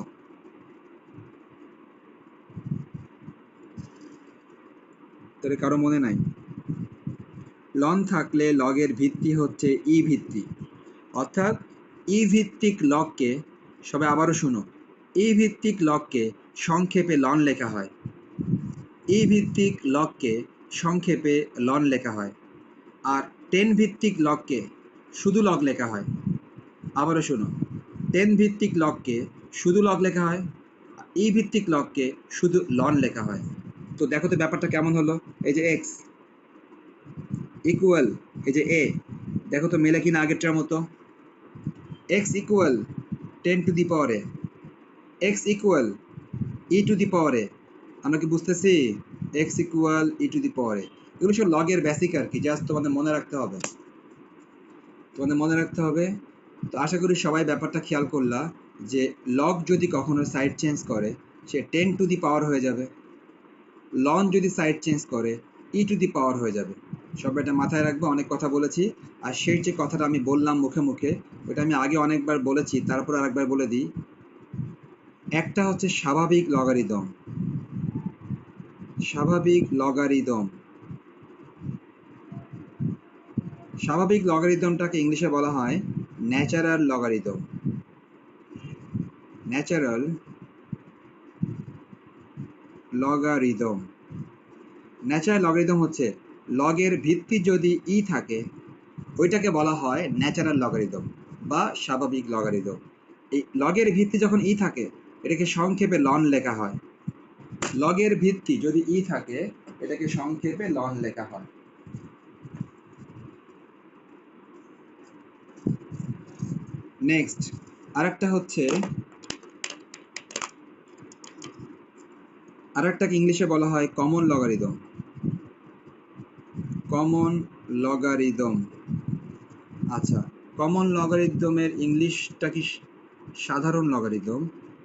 তাহলে কারো মনে নাই? লন থাকলে লগের ভিত্তি হচ্ছে ই ভিত্তি, অর্থাৎ ই ভিত্তিক লগকে, সবাই আবারও শুনো, ই ভিত্তিক লগকে সংক্ষেপে লন লেখা হয়, ই ভিত্তিক লগকে সংক্ষেপে লন লেখা হয়। আর 10 ভিত্তিক লগকে শুধু লগ লেখা হয়। আবারও শোনো, 10 ভিত্তিক লগকে শুধু লগ লেখা হয়, ই ভিত্তিক লগকে শুধু লন লেখা হয়। তো দেখো তো ব্যাপারটা কেমন হলো, এই যে এক্স ইকুয়াল এই যে এ, দেখো তো মেলে কিনা আগেরটার মতো। X equal 10 to the power a, x equal e to the power a. আমরা কি বুঝতেছি? X equal e to the power a, এগুলো সব লগের বেসিক আর কি, জাস্ট তোমাদের মনে রাখতে হবে, তোমাদের মনে রাখতে হবে। তো আশা করি সবাই ব্যাপারটা খেয়াল করলা যে লগ যদি কখনো সাইড চেঞ্জ করে সে 10 টু দি পাওয়ার হয়ে যাবে, লন যদি সাইড চেঞ্জ করে ই টু দি পাওয়ার হয়ে যাবে। সবাই এটা মাথায় রাখবো, অনেক কথা বলেছি। আর সেই যে কথাটা আমি বললাম মুখে মুখে, ওটা আমি আগে অনেকবার বলেছি, তারপর আরেকবার বলে দিই। একটা হচ্ছে স্বাভাবিক লগারিদম, স্বাভাবিক লগারিদম, স্বাভাবিক লগারিদমটাকে ইংলিশে বলা হয় natural logarithm, natural logarithm. Natural logarithm হচ্ছে লগের ভিত্তি যদি ই থাকে ওইটাকে বলা হয় ন্যাচারাল লগারিদম বা স্বাভাবিক লগারিদম। এই লগের ভিত্তি যখন ই থাকে এটাকে সংক্ষেপে লন লেখা হয়, লগের ভিত্তি যদি ই থাকে এটাকে সংক্ষেপে লন লেখা হয়। নেক্সট আরেকটা হচ্ছে, আরেকটাকে ইংলিশে বলা হয় কমন লগারিদম, কমন লগারিদম। আচ্ছা, কমন লগারিদমের ইংলিশটা কি? সাধারণ লগারিদম।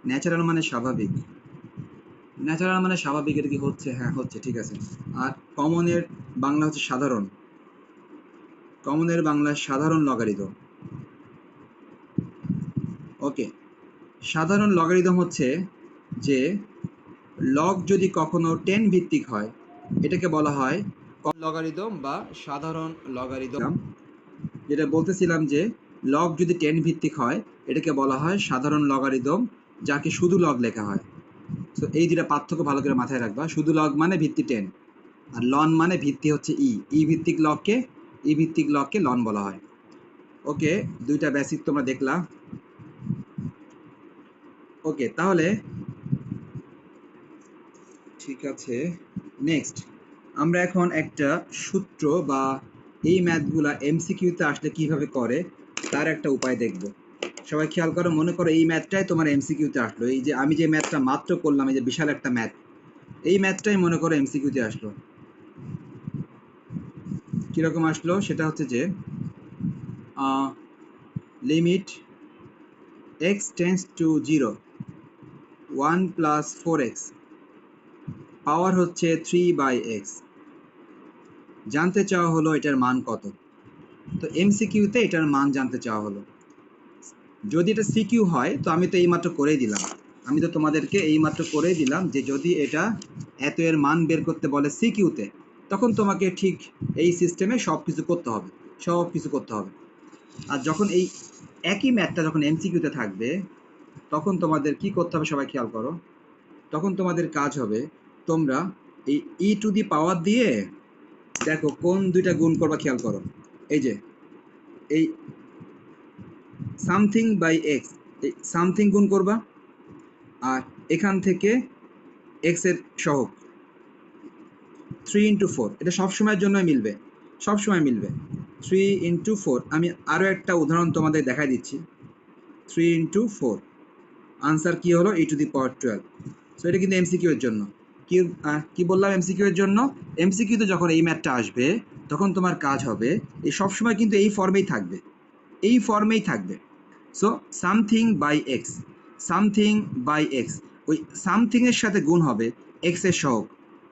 ন্যাচারাল মানে স্বাভাবিক, ন্যাচারাল মানে স্বাভাবিক, এটা কি হচ্ছে? হ্যাঁ হচ্ছে, ঠিক আছে। আর কমনের বাংলা হচ্ছে সাধারণ, কমনের বাংলা সাধারণ লগারিদম। ওকে, সাধারণ লগারিদম হচ্ছে যে লগ যদি কখনো 10 ভিত্তিক হয় এটাকে বলা হয় কমন লগারিদম বা সাধারণ লগারিদম। যেটা বলতেছিলাম যে লগ যদি 10 ভিত্তিক হয় এটাকে বলা হয় সাধারণ লগারিদম, যাকে শুধু লগ লেখা হয়। তো এই দুটা পার্থক্য ভালো করে মাথায় রাখবা, শুধু লগ মানে ভিত্তি 10 আর লন মানে ভিত্তি হচ্ছে ই ভিত্তিক লগকে, ই ভিত্তিক লগকে লন বলা হয়। ওকে, দুইটা বেসিক তোমরা দেখলা। ওকে, তাহলে ঠিক আছে। নেক্সট আমরা এখন একটা সূত্র বা এই ম্যাথগুলা এমসিকিউতে আসলে কিভাবে করে তার একটা উপায় দেখব। সবাই খেয়াল করো, মনে করো এই ম্যাথটাই তোমার এমসিকিউতে আসলো, এই যে আমি যে ম্যাথটা মাত্র করলাম, এই যে বিশাল একটা ম্যাথ, এই ম্যাথটাই মনে করো এমসিকিউতে আসলো। কিরকম আসলো সেটা হচ্ছে যে limit x tends to 0 1 + 4x পাওয়ার হচ্ছে 3/x। জানতে চাওয়া হলো এটার মান কত। তো এমসিকিউতে এটার মান জানতে চাওয়া হলো। যদি এটা সিকিউ হয় তো আমি তো এইমাত্র করেই দিলাম, আমি তো তোমাদেরকে এইমাত্র করেই দিলাম যে যদি এটা এত এর মান বের করতে বলে সিকিউতে, তখন তোমাকে ঠিক এই সিস্টেমে সব কিছু করতে হবে, সব কিছু করতে হবে। আর যখন এই একই ম্যাথটা যখন এমসিকিউতে থাকবে তখন তোমাদের কি করতে হবে সবাই খেয়াল করো। তখন তোমাদের কাজ হবে তোমরা এই ই টু দি পাওয়ার দিয়ে দেখো কোন দুইটা গুণ করবা, খেয়াল করো। এই যে এই সামথিং বাই এক্স, এই সামথিং গুণ করবা, আর এখান থেকে এক্স এর সহগ 3 × 4, এটা সবসময়ের জন্য মিলবে, সবসময় মিলবে। 3 × 4, আমি আরও একটা উদাহরণ তোমাদের দেখাই দিচ্ছি। 3 × 4 আনসার কি হলো e⁻12। সো এটা কিন্তু এমসিকিউ এর জন্য। কি কি বললাম এমসিকিউ এর জন্য? এমসিকিউতে যখন এই ম্যাথটা আসবে তখন তোমার কাজ হবে এই সবসময় কিন্তু এই ফর্মেই থাকবে, এই ফর্মেই থাকবে। So something by x, something by x, ওই সামথিং এর সাথে গুণ হবে এক্স এর সহগ।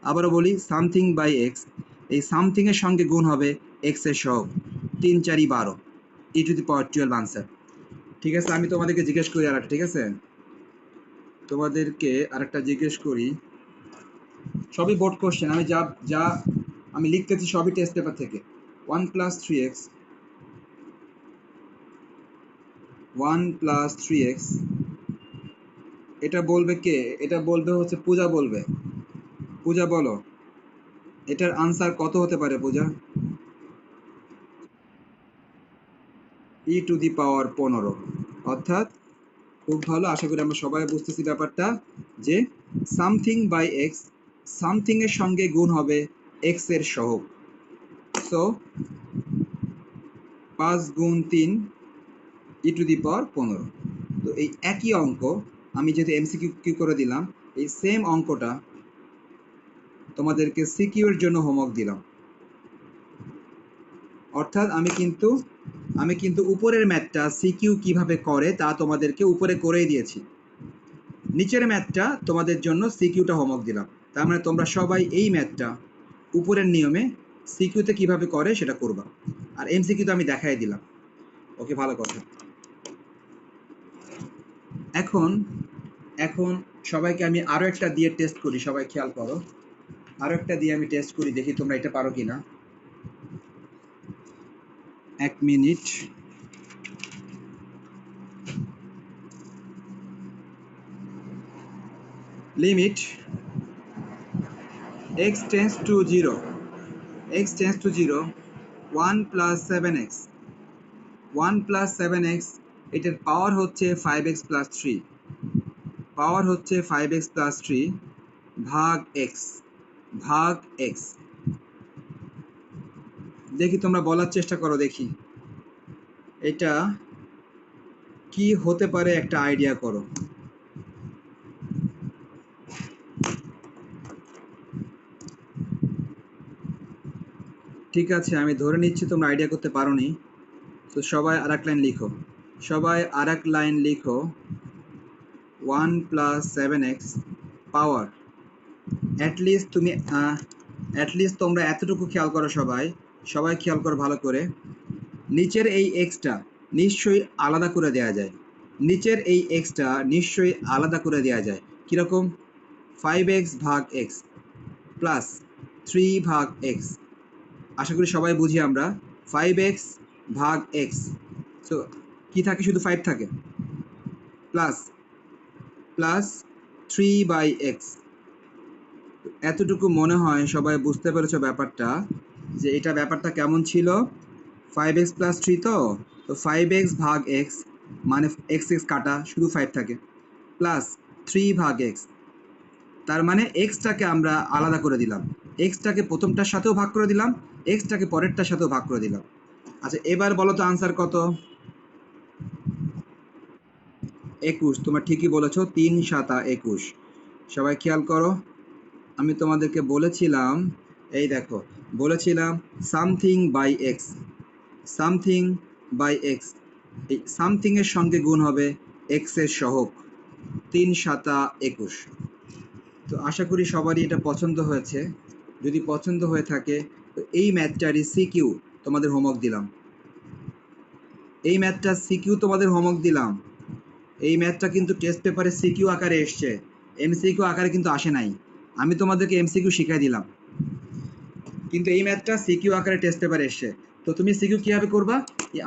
আবারও বলি সামথিং বাই এক্স, এই সামথিং এর সঙ্গে গুণ হবে এক্স এর সহগ। 3 × 4 = 12, e⁻12 আনসার। ঠিক আছে, আমি তোমাদেরকে জিজ্ঞেস করি আর একটা, ঠিক আছে, তোমাদেরকে আরেকটা জিজ্ঞেস করি। সবই বোর্ড কোশ্চেন, আমি যা যা আমি লিখতেছি সবই টেস্ট পেপার থেকে। 1 + 3x, 1 + 3x, এটা বলবে কে? এটা বলবে হচ্ছে পূজা বলবে। পূজা বলো এটার আনসার কত হতে পারে পূজা? e⁻15। অর্থাৎ খুব ভালো, আশা করি আমরা সবাই বুঝতেছি ব্যাপারটা, যে সামথিং বাই এক্স, সামথিং এর সঙ্গে গুণ হবে এক্স এর সহগ। So 5 × 3 e⁻15। তো এই একই অঙ্ক আমি যেহেতু এমসিকিউ করে দিলাম, এই সেম অঙ্কটা তোমাদেরকে সিকিউ এর জন্য হোমওয়ার্ক দিলাম। অর্থাৎ আমি কিন্তু উপরের ম্যাথটা সিকিউ কিভাবে করে তা তোমাদেরকে উপরে করেই দিয়েছি, নিচের ম্যাথটা তোমাদের জন্য সিকিউটা হোমওয়ার্ক দিলাম। তার মানে তোমরা সবাই এই ম্যাথটা উপরের নিয়মে সিকিউতে কিভাবে করে সেটা করবা, আর এমসিকিউ তো আমি দেখাই দিলাম। ওকে, ভালো কথা। এখন এখন সবাইকে আমি আরও একটা দিয়ে টেস্ট করি, সবাই খেয়াল করো। আরও একটা দিয়ে আমি টেস্ট করি, দেখি তোমরা এটা পারো কিনা। 1 minute. Limit x tends to 0, x tends to 0, 1 + 7x, 1 + 7x, এটার পাওয়ার হচ্ছে 5x + 3, পাওয়ার হচ্ছে 5x + 3 ভাগ x, ভাগ x। দেখি তোমরা বলার চেষ্টা করো, দেখি এটা কি হতে পারে, একটা আইডিয়া করো। ঠিক আছে, আমি ধরে নিচ্ছি তোমরা আইডিয়া করতে পারোনি। তো সবাই আরেক লাইন লিখো, সবাই আরেক লাইন লিখো। 1 + 7x পাওয়ার, অ্যাটলিস্ট তুমি অ্যাটলিস্ট তোমরা এতটুকু খেয়াল করো, সবাই সবাই খেয়াল করো ভালো করে। নিচের এই এক্সটা নিশ্চয়ই আলাদা করে দেওয়া যায়, নিচের এই এক্সটা নিশ্চয়ই আলাদা করে দেওয়া যায়। কীরকম? 5x ভাগ x প্লাস 3 ভাগ x। আশা করি সবাই বুঝি আমরা। 5x ভাগ x, সো কি থাকে? শুধু 5 থাকে, প্লাস প্লাস 3/x। এতটুকু মনে হয় সবাই বুঝতে পেরেছো ব্যাপারটা, যে এটা ব্যাপারটা কেমন ছিল। 5x + 3, তো 5x ভাগ x মানে x কাটা, শুধু 5 থাকে, প্লাস 3 ভাগ x, তার মানে এক্সটাকে আমরা আলাদা করে দিলাম, এক্সটাকে প্রথমটার সাথেও ভাগ করে দিলাম, এক্সটাকে পরেরটার সাথেও ভাগ করে দিলাম। আচ্ছা এবার বলো তো আনসার কত? 21। তোমরা ঠিকই বলেছো, 3 × 7 = 21। সবাই খেয়াল করো, আমি তোমাদেরকে বলেছিলাম, এই দেখো বলেছিলাম something by x, something by x, এই সামথিং এর সঙ্গে গুণ হবে এক্স এর সহগ। 3 × 7 = 21। তো আশা করি সবারই এটা পছন্দ হয়েছে। যদি পছন্দ হয়ে থাকে তো এই ম্যাথটারই সিকিউ তোমাদের হোমওয়ার্ক দিলাম। এই ম্যাথটা সিকিউ তোমাদের হোমওয়ার্ক দিলাম। এই ম্যাথটা কিন্তু টেস্ট পেপারে সিকিউ আকারে এসছে, এমসিকিউ আকারে কিন্তু আসে নাই। আমি তোমাদেরকে এমসিকিউ শিখাই দিলাম, কিন্তু এই ম্যাথটা সিকিউ আকারে টেস্ট পেপারে এসছে। তো তুমি সিকিউ কিভাবে করবা?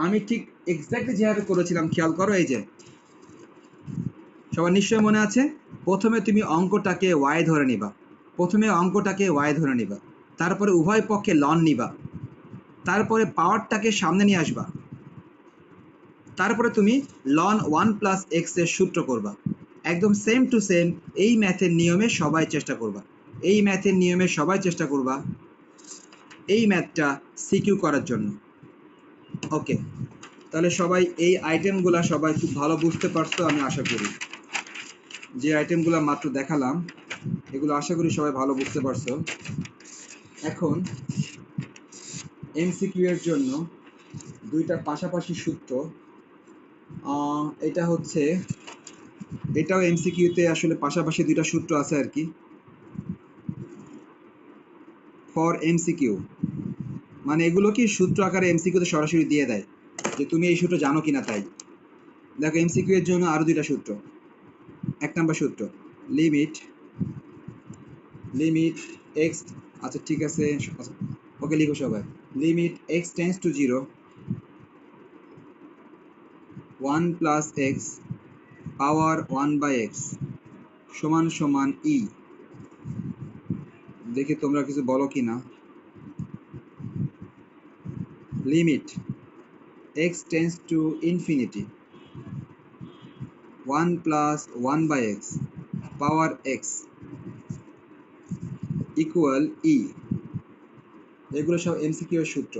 আমি ঠিক এক্স্যাক্টলি যেভাবে করেছিলাম খেয়াল করো। এই যে সবার নিশ্চয় মনে আছে, প্রথমে তুমি অঙ্কটাকে ওয়াই ধরে নিবা, তারপরে উভয় পক্ষে লন নিবা, তারপরে পাওয়ারটাকে সামনে নিয়ে আসবা, তারপরে তুমি লন 1 প্লাস এক্স এর সূত্র করবা। একদম সেম টু সেম এই ম্যাথের নিয়মে সবাই চেষ্টা করবা এই ম্যাথটা সিকিউ করার জন্য। ওকে, তাহলে সবাই এই আইটেমগুলো সবাই খুব ভালো বুঝতে পারছো আমি আশা করি। যে আইটেমগুলো মাত্র দেখালাম এগুলো আশা করি সবাই ভালো বুঝতে পারছো। এখন এমসিকিউ এর জন্য দুইটা পাশাপাশি সূত্র, এটা হচ্ছে, এটাও এমসিকিউতে আসলে পাশাপাশি দুইটা সূত্র আছে আর কি। ফর এমসিকিউ মানে এগুলো কি সূত্র আকারে এমসিকিউতে সরাসরি দিয়ে দেয় যে তুমি এই সূত্র জানো কিনা তাই। দেখো এমসিকিউ এর জন্য আরো দুইটা সূত্র। এক নাম্বার সূত্র লিমিট এক্স, আচ্ছা ঠিক আছে, ওকে লিখো সবাই। Limit x tends to 0 1 plus x power 1/x সমান সমান ই। দেখি তোমরা কিছু বলো কিনা। Limit x tends to infinity 1 plus 1/x power x equal e। এগুলো সব এমসিকিউ এর সূত্র।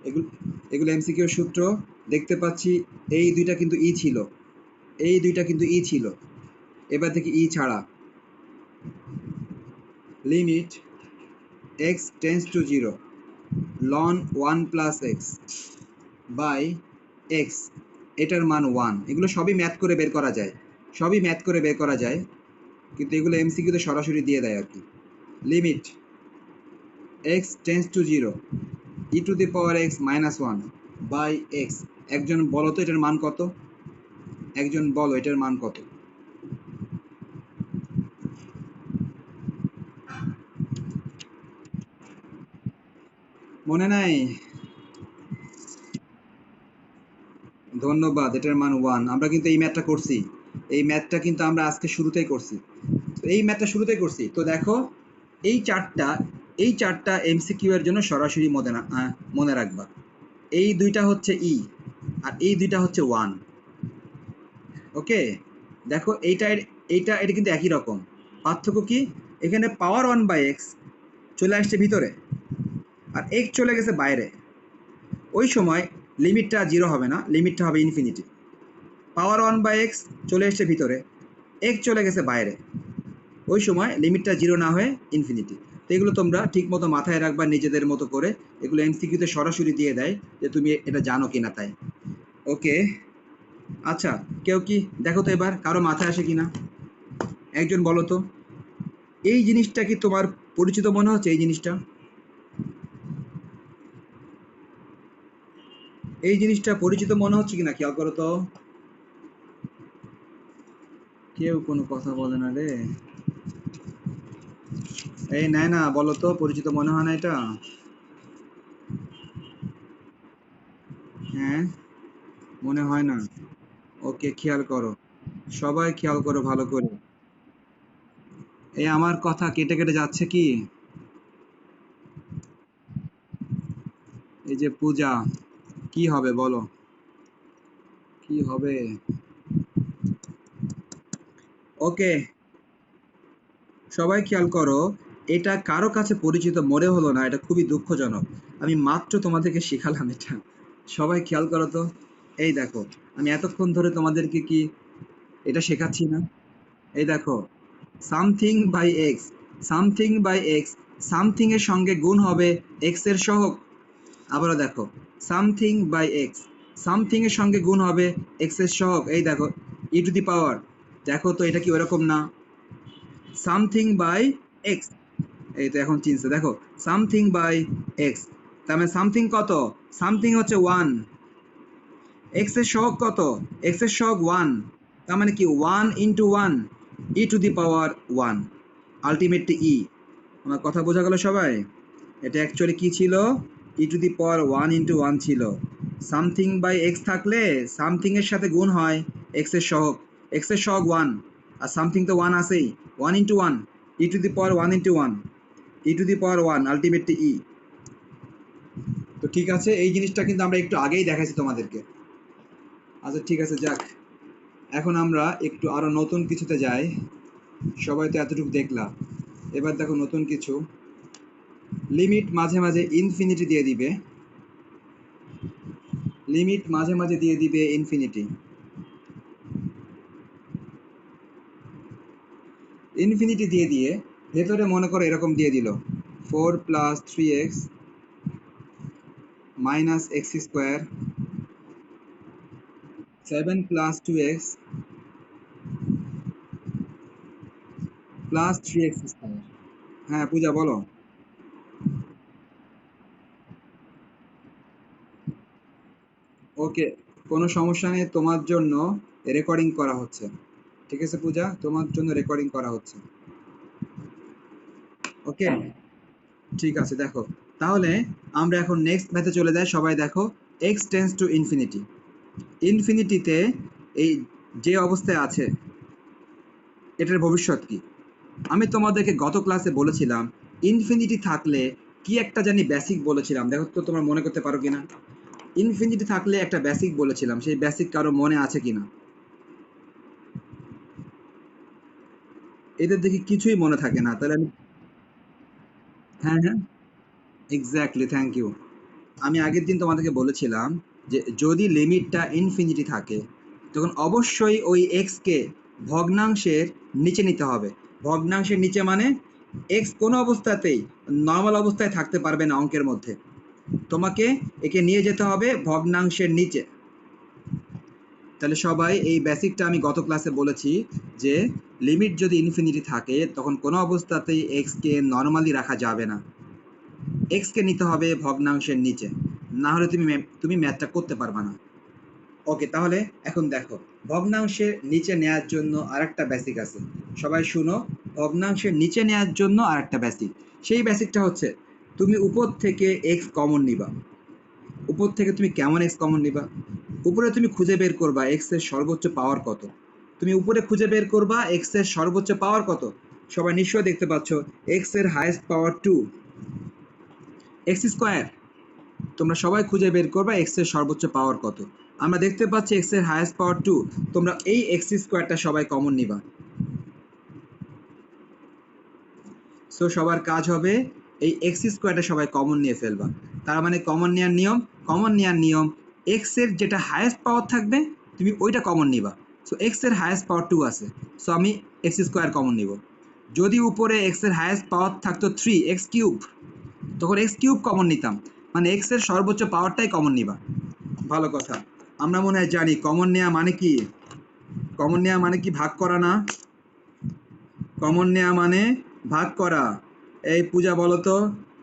এগুলো এগুলো এমসিকিউ এর সূত্র। দেখতে পাচ্ছি এই দুইটা কিন্তু ই ছিল, এবার দেখি ই ছাড়া। Limit x tends to 0 ln 1 plus x by x, এটার মান 1। এগুলো সবই ম্যাথ করে বের করা যায়, কিন্তু এগুলো এমসিকিউতে সরাসরি দিয়ে দেয় আর কি। Limit x tends to 0 e to the power x minus 1 by x। একজন বলো তো এটার মান কত? মনে নাই? ধন্যবাদ। এটার মান 1। আমরা কিন্তু এই ম্যাথটা করছি, আমরা আজকে শুরুতেই করছি। তো দেখো এই চারটা এমসিকিউ এর জন্য সরাসরি মনে রাখবা। এই দুইটা হচ্ছে ই আর এই দুইটা হচ্ছে 1। ওকে, দেখো এটা কিন্তু একই রকম। পার্থক্য কি? এখানে পাওয়ার 1/x চলে আসছে ভিতরে আর x চলে গেছে বাইরে। ওই সময় লিমিটটা 0 হবে না, লিমিটটা হবে ইনফিনিটি। পাওয়ার 1/x চলে এসছে ভিতরে, x চলে গেছে বাইরে, ওই সময় লিমিটটা 0 না হয়ে ইনফিনিটি। তো এগুলো তোমরা ঠিক মতো মাথায় রাখবা নিজেদের মতো করে। এগুলো এমসিকিউতে সরাসরি দিয়ে দেয় যে তুমি এটা জানো কিনা তাই। ওকে, আচ্ছা কেউ কি দেখো তো এবার কারো মাথায় আসে কিনা, একজন বলো তো। এই জিনিসটা কি তোমার পরিচিত মনে হচ্ছে? এই জিনিসটা পরিচিত মনে হচ্ছে কিনা খেয়াল করো তো। কেউ কোনো কথা বলে না রে। এই না বলো তো, পরিচিত মনে হয় না এটা? হ্যাঁ, মনে হয় না। ওকে, খেয়াল করো, সবাই খেয়াল করো ভালো করে। এই আমার কথা কেটে কেটে যাচ্ছে কি? এই যে পূজা, কি হবে বলো, কি হবে? ওকে, সবাই খেয়াল করো। এটা কারো কাছে পরিচিত মনে হলো না, এটা খুবই দুঃখজনক। আমি মাত্র তোমাদেরকে শেখালাম এটা। সবাই খেয়াল করো তো। এই দেখো, আমি এতক্ষণ ধরে তোমাদেরকে কি এটা শেখাচ্ছি না? এই দেখো, সামথিং বাই এক্স, সামথিং এর সঙ্গে গুণ হবে এক্স এর সহগ। আবারও দেখো, সামথিং বাই এক্স, সামথিং এর সঙ্গে গুণ হবে এক্স এর সহগ। এই দেখো ই টু দি পাওয়ার। দেখো তো এটা কি ওরকম না? সামথিং বাই এক্স, এই তো এখন চিনছে, দেখো সামথিং বাই এক্স, তার মানে সামথিং কত, সামথিং হচ্ছে 1, এক্স এর সহগ কত, এক্স এর সহগ 1, তার মানে কি 1 into 1 e to the power 1, ultimately e. আমার কথা বোঝা গেল সবাই? এটা অ্যাকচুয়ালি কি ছিল, ই টু দি পাওয়ার 1 ইন্টু 1 ছিল। সামথিং বাই এক্স থাকলে সামথিং এর সাথে গুণ হয় এক্স এর সহগ, এক্স এর সহগ 1 আর সামথিং তো 1 আছেই, 1 into 1 e to the power 1 into 1 e to the power 1 ultimately e. তো ঠিক আছে, এই জিনিসটা কিন্তু আমরা একটু আগেই দেখাইছি তোমাদেরকে। আচ্ছা ঠিক আছে, যাক এখন আমরা একটু আরো নতুন কিছুতে যাই। সবাই তো এতটুকু দেখলাম, এবার দেখো নতুন কিছু। লিমিট মাঝে মাঝে ইনফিনিটি দিয়ে দিবে, লিমিট মাঝে মাঝে দিয়ে দিবে ইনফিনিটি। ইনফিনিটি দিয়ে দিয়ে ভেতরে মনে করো এরকম দিয়ে দিল 4 plus 3x minus x square, 7 plus 2x plus 3x square. হ্যাঁ পূজা বলো। ওকে, কোনো সমস্যা নেই, তোমার জন্য রেকর্ডিং করা হচ্ছে। ঠিক আছে পূজা, তোমার জন্য রেকর্ডিং করা হচ্ছে। ওকে ঠিক আছে, দেখো তাহলে আমরা এখন নেক্সট ম্যাথে চলে যাই। সবাই দেখো, x টেন্স টু ইনফিনিটি, ইনফিনিটিতে এই যে অবস্থায় আছে এটার ভবিষ্যৎ কি? আমি তোমাদেরকে গত ক্লাসে বলেছিলাম ইনফিনিটি থাকলে কি একটা জানি বেসিক বলেছিলাম, দেখো তো তোমরা মনে করতে পারো কিনা। ইনফিনিটি থাকলে একটা বেসিক বলেছিলাম, সেই বেসিক কারো মনে আছে কিনা? এদের দেখি কিছুই মনে থাকে না, তাহলে আমি, হ্যাঁ হ্যাঁ এক্স্যাক্টলি, থ্যাংক ইউ। আমি আগের দিন তোমাদেরকে বলেছিলাম যে যদি লিমিটটা ইনফিনিটি থাকে তখন অবশ্যই ওই এক্সকে ভগ্নাংশের নিচে নিতে হবে। ভগ্নাংশের নিচে মানে এক্স কোনো অবস্থাতেই নর্মাল অবস্থায় থাকতে পারবে না অঙ্কের মধ্যে, তোমাকে একে নিয়ে যেতে হবে ভগ্নাংশের নিচে। তাহলে সবাই এই বেসিকটা আমি গত ক্লাসে বলেছি যে লিমিট যদি ইনফিনিটি থাকে তখন কোনো অবস্থাতেই এক্সকে নর্মালি রাখা যাবে না, এক্সকে নিতে হবে ভগ্নাংশের নিচে, না হলে তুমি ম্যাথটা করতে পারবে না। ওকে তাহলে এখন দেখো, ভগ্নাংশের নিচে নেয়ার জন্য আরেকটা বেসিক আছে, সবাই শুনো। ভগ্নাংশের নিচে নেয়ার জন্য আরেকটা বেসিক, সেই বেসিকটা হচ্ছে তুমি উপর থেকে এক্স কমন নিবা। উপর থেকে তুমি কেমন এক্স কমন নিবা? উপরে তুমি খুঁজে বের করবা এক্স এর সর্বোচ্চ পাওয়ার কত, তুমি উপরে খুঁজে বের করবা এক্স এর সর্বোচ্চ পাওয়ার কত। সবাই নিশ্চয়ই দেখতে পাচ্ছ এক্স এর হাইয়েস্ট পাওয়ার 2 এক্স স্কোয়ার, তোমরা সবাই খুঁজে বের করবা এক্স এর সর্বোচ্চ পাওয়ার কত। আমরা দেখতে পাচ্ছি এক্স এর হাইয়েস্ট পাওয়ার 2, তোমরা এই এক্স স্কোয়ারটা সবাই কমন নিবা। সো সবার কাজ হবে এই এক্স স্কোয়ারটা সবাই কমন নিয়ে ফেলবা। তার মানে কমন নেওয়ার নিয়ম, কমন নেওয়ার নিয়ম এক্স এর যেটা হাইয়েস্ট পাওয়ার থাকবে তুমি ওইটা কমন নিবা। সো এক্স এর হাইয়েস্ট পাওয়ার 2 আছে, সো আমি এক্স স্কোয়ার কমন নিব। যদি উপরে এক্স এর হাইয়েস্ট পাওয়ার থাকতো 3 এক্স কিউব, তখন এক্স কিউব কমন নিতাম, মানে এক্স এর সর্বোচ্চ পাওয়ারটাই কমন নিবা। ভালো কথা, আমরা মনে হয় জানি কমন নেওয়া মানে কি। কমন নেওয়া মানে কি? ভাগ করা না? কমন নেওয়া মানে ভাগ করা। এই পূজা বলো তো,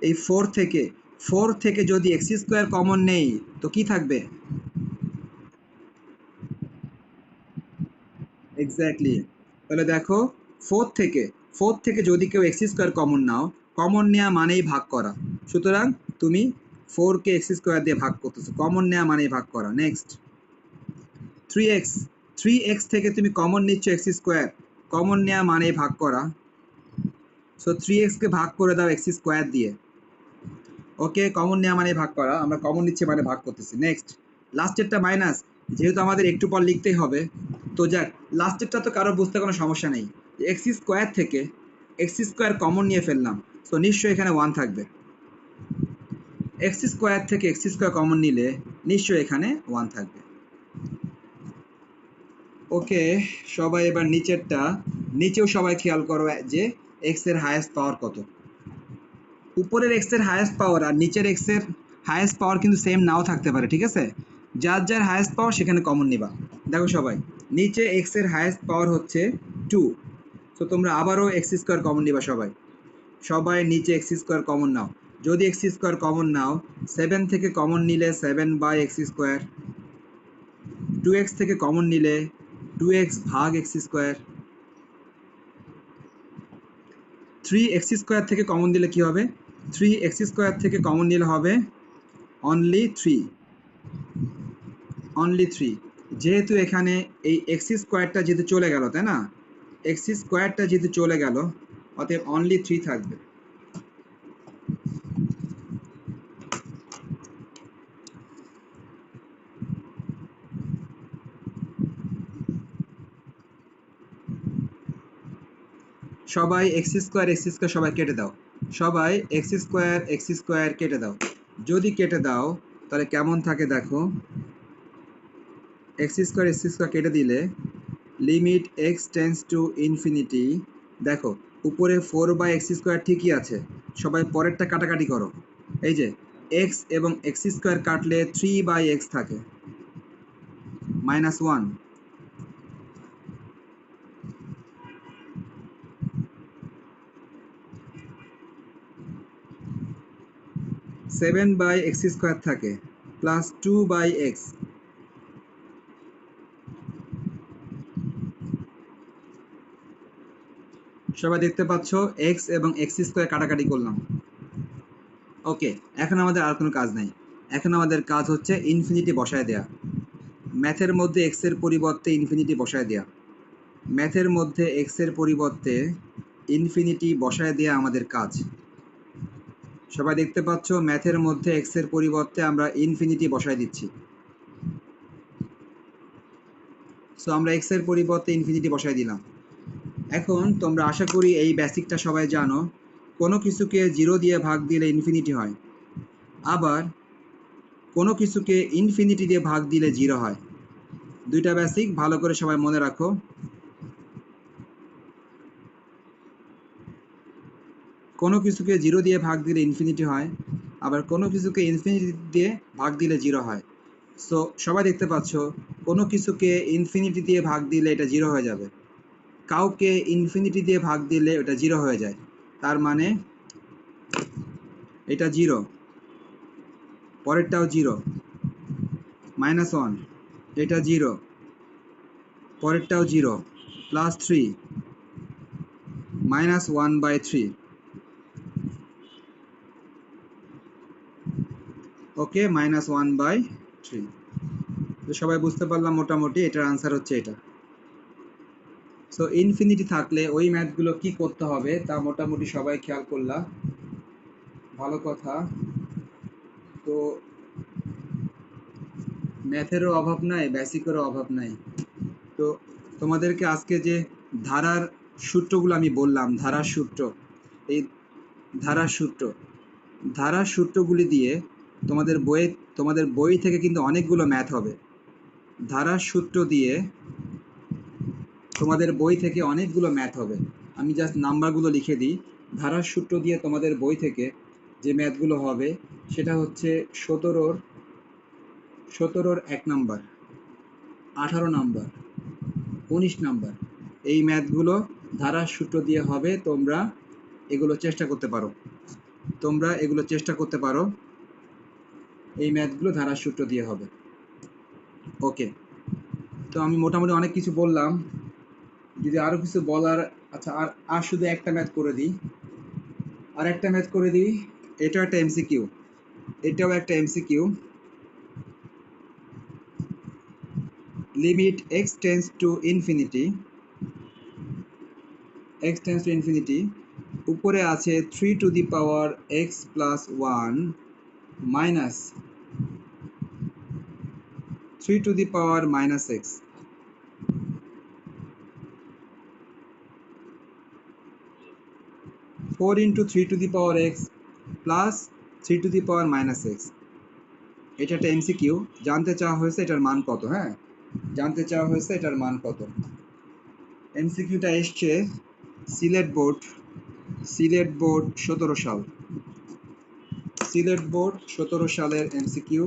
এই 4 থেকে যদি এক্স স্কোয়ার কমন নেই তো কি থাকবে? এক্স্যাক্টলি, তাহলে দেখো 4 থেকে যদি কেউ এক্স স্কোয়ার কমন নাও, কমন নেওয়া মানেই ভাগ করা। সুতরাং তুমি 4 কে এক্স স্কোয়ার দিয়ে ভাগ করতেছো, কমন নেওয়া মানেই ভাগ করা। নেক্সট 3x, 3x থেকে তুমি কমন নিচ্ছ এক্স স্কোয়ার, কমন নেওয়া মানেই ভাগ করা। সো 3x কে ভাগ করে দাও এক্স স্কোয়ার দিয়ে। ওকে, কমন নেওয়া মানে ভাগ করা, আমরা কমন নিচ্ছি মানে ভাগ করতেছি। নেক্সট লাস্টেরটা মাইনাস, যেহেতু আমাদের একটু পর লিখতেই হবে, তো যাক লাস্টেরটা তো কারো বুঝতে কোনো সমস্যা নেই। এক্স স্কোয়ার থেকে এক্স স্কোয়ার কমন নিয়ে ফেললাম, তো নিশ্চয়ই এখানে 1 থাকবে। এক্স স্কোয়ার থেকে এক্স স্কোয়ার কমন নিলে নিশ্চয়ই এখানে 1 থাকবে। ওকে, সবাই এবার নিচেরটা, নিচেও সবাই খেয়াল করো যে এক্স এর হাইয়েস্ট পাওয়ার কত। উপরের এক্স এর হাইয়েস্ট পাওয়ার আর নিচের এক্স এর হাইয়েস্ট পাওয়ার কিন্তু সেম নাও থাকতে পারে, ঠিক আছে? যার যার হাইয়েস্ট পাওয়ার সেখানে কমন নিবা। দেখো সবাই, নিচে এক্স এর হাইয়েস্ট পাওয়ার হচ্ছে 2, তো তোমরা আবারও এক্স স্কোয়ার কমন নিবা সবাই, সবাই নিচে এক্স স্কোয়ার কমন নাও। যদি এক্স স্কোয়ার কমন নাও, 7 থেকে কমন নিলে 7/x², 2x থেকে কমন নিলে 2x/x², 3x² থেকে কমন দিলে কি হবে, 3x² থেকে কমন নিলে হবে অনলি 3, যেহেতু এখানে এই x² যেহেতু চলে গেল, তাই না, x² যেহেতু চলে গেল, অতএব অনলি 3 থাকবে। সবাই x² সবাই কেটে দাও, সবাই x² কেটে দাও। যদি কেটে দাও তাহলে কেমন থাকে দেখো, x² কেটে দিলে limit x tends to infinity, দেখো উপরে 4/x² ঠিকই আছে, সবাই পরেরটা কাটাকাটি করো। এই যে x এবং x² কাটলে 3/x থাকে, -1। 7/x² থাকে প্লাস 2/x। সবাই দেখতে পাচ্ছ x এবং x² কাটাকাটি করলাম। ওকে, এখন আমাদের আর কোনো কাজ নাই, এখন আমাদের কাজ হচ্ছে ইনফিনিটি বসায় দেয়া। ম্যাথের মধ্যে x এর পরিবর্তে ইনফিনিটি বসায় দেয়া, ম্যাথের মধ্যে x এর পরিবর্তে ইনফিনিটি বসায় দেয়া আমাদের কাজ। সবাই দেখতে পাচ্ছ ম্যাথের মধ্যে x এর পরিবর্তে আমরা ইনফিনিটি বসায় দিচ্ছি। সো আমরা x এর পরিবর্তে ইনফিনিটি বসায় দিলাম। এখন তোমরা আশা করি এই বেসিকটা সবাই জানো, কোনো কিছুকে 0 দিয়ে ভাগ দিলে ইনফিনিটি হয়, আবার কোনো কিছুকে ইনফিনিটি দিয়ে ভাগ দিলে 0 হয়। দুইটা বেসিক ভালো করে সবাই মনে রাখো। কোনো কিছুকে 0 দিয়ে ভাগ দিলে ইনফিনিটি হয়, আবার কোনো কিছুকে ইনফিনিটি দিয়ে ভাগ দিলে 0 হয়। সো সবাই দেখতে পাচ্ছ কোনো কিছুকে ইনফিনিটি দিয়ে ভাগ দিলে এটা 0 হয়ে যাবে, কাউকে ইনফিনিটি দিয়ে ভাগ দিলে ওটা 0 হয়ে যায়, তার মানে এটা 0, পরেরটাও 0, -1, এটা 0, পরেরটাও 0, +3, -1/3। ওকে, -1/3। তো সবাই বুঝতে পারলাম মোটামুটি এটার আনসার হচ্ছে এটা। সো ইনফিনিটি থাকলে ওই ম্যাথগুলো কি করতে হবে তা মোটামুটি সবাই খেয়াল করলা, ভালো কথা। তো ম্যাথেরও অভাব নাই, বেসিকেরও অভাব নাই। তো তোমাদেরকে আজকে যে ধারার সূত্রগুলো আমি বললাম, ধারার সূত্র, এই ধারার সূত্রগুলি দিয়ে তোমাদের বই থেকে কিন্তু অনেকগুলো ম্যাথ হবে। ধারার সূত্র দিয়ে তোমাদের বই থেকে অনেকগুলো ম্যাথ হবে। আমি জাস্ট নাম্বারগুলো লিখে দিই। ধারার সূত্র দিয়ে তোমাদের বই থেকে যে ম্যাথগুলো হবে সেটা হচ্ছে 17-র 1 নাম্বার, 18 নাম্বার, 19 নাম্বার। এই ম্যাথগুলো ধারার সূত্র দিয়ে হবে। তোমরা এগুলো চেষ্টা করতে পারো, এই ম্যাথগুলো ধারার সূত্র দিয়ে হবে। ওকে, তো আমি মোটামুটি অনেক কিছু বললাম। যদি আরও কিছু বলার, আচ্ছা আর শুধু একটা ম্যাথ করে দিই, এটাও একটা MCQ, limit x tends to infinity, উপরে আছে 3x + 1 minus 3 x, (4 × 3x + 3 - x). এটা একটা এমসিকিউ, জানতে চাওয়া হয়েছে এটার মান কত। হ্যাঁ, জানতে চাওয়া হয়েছে এটার মান কত। এমসিকিউটা এসছে সিলেট বোর্ড 17 সাল, সিলেট বোর্ড 17 সালের এমসিকিউ।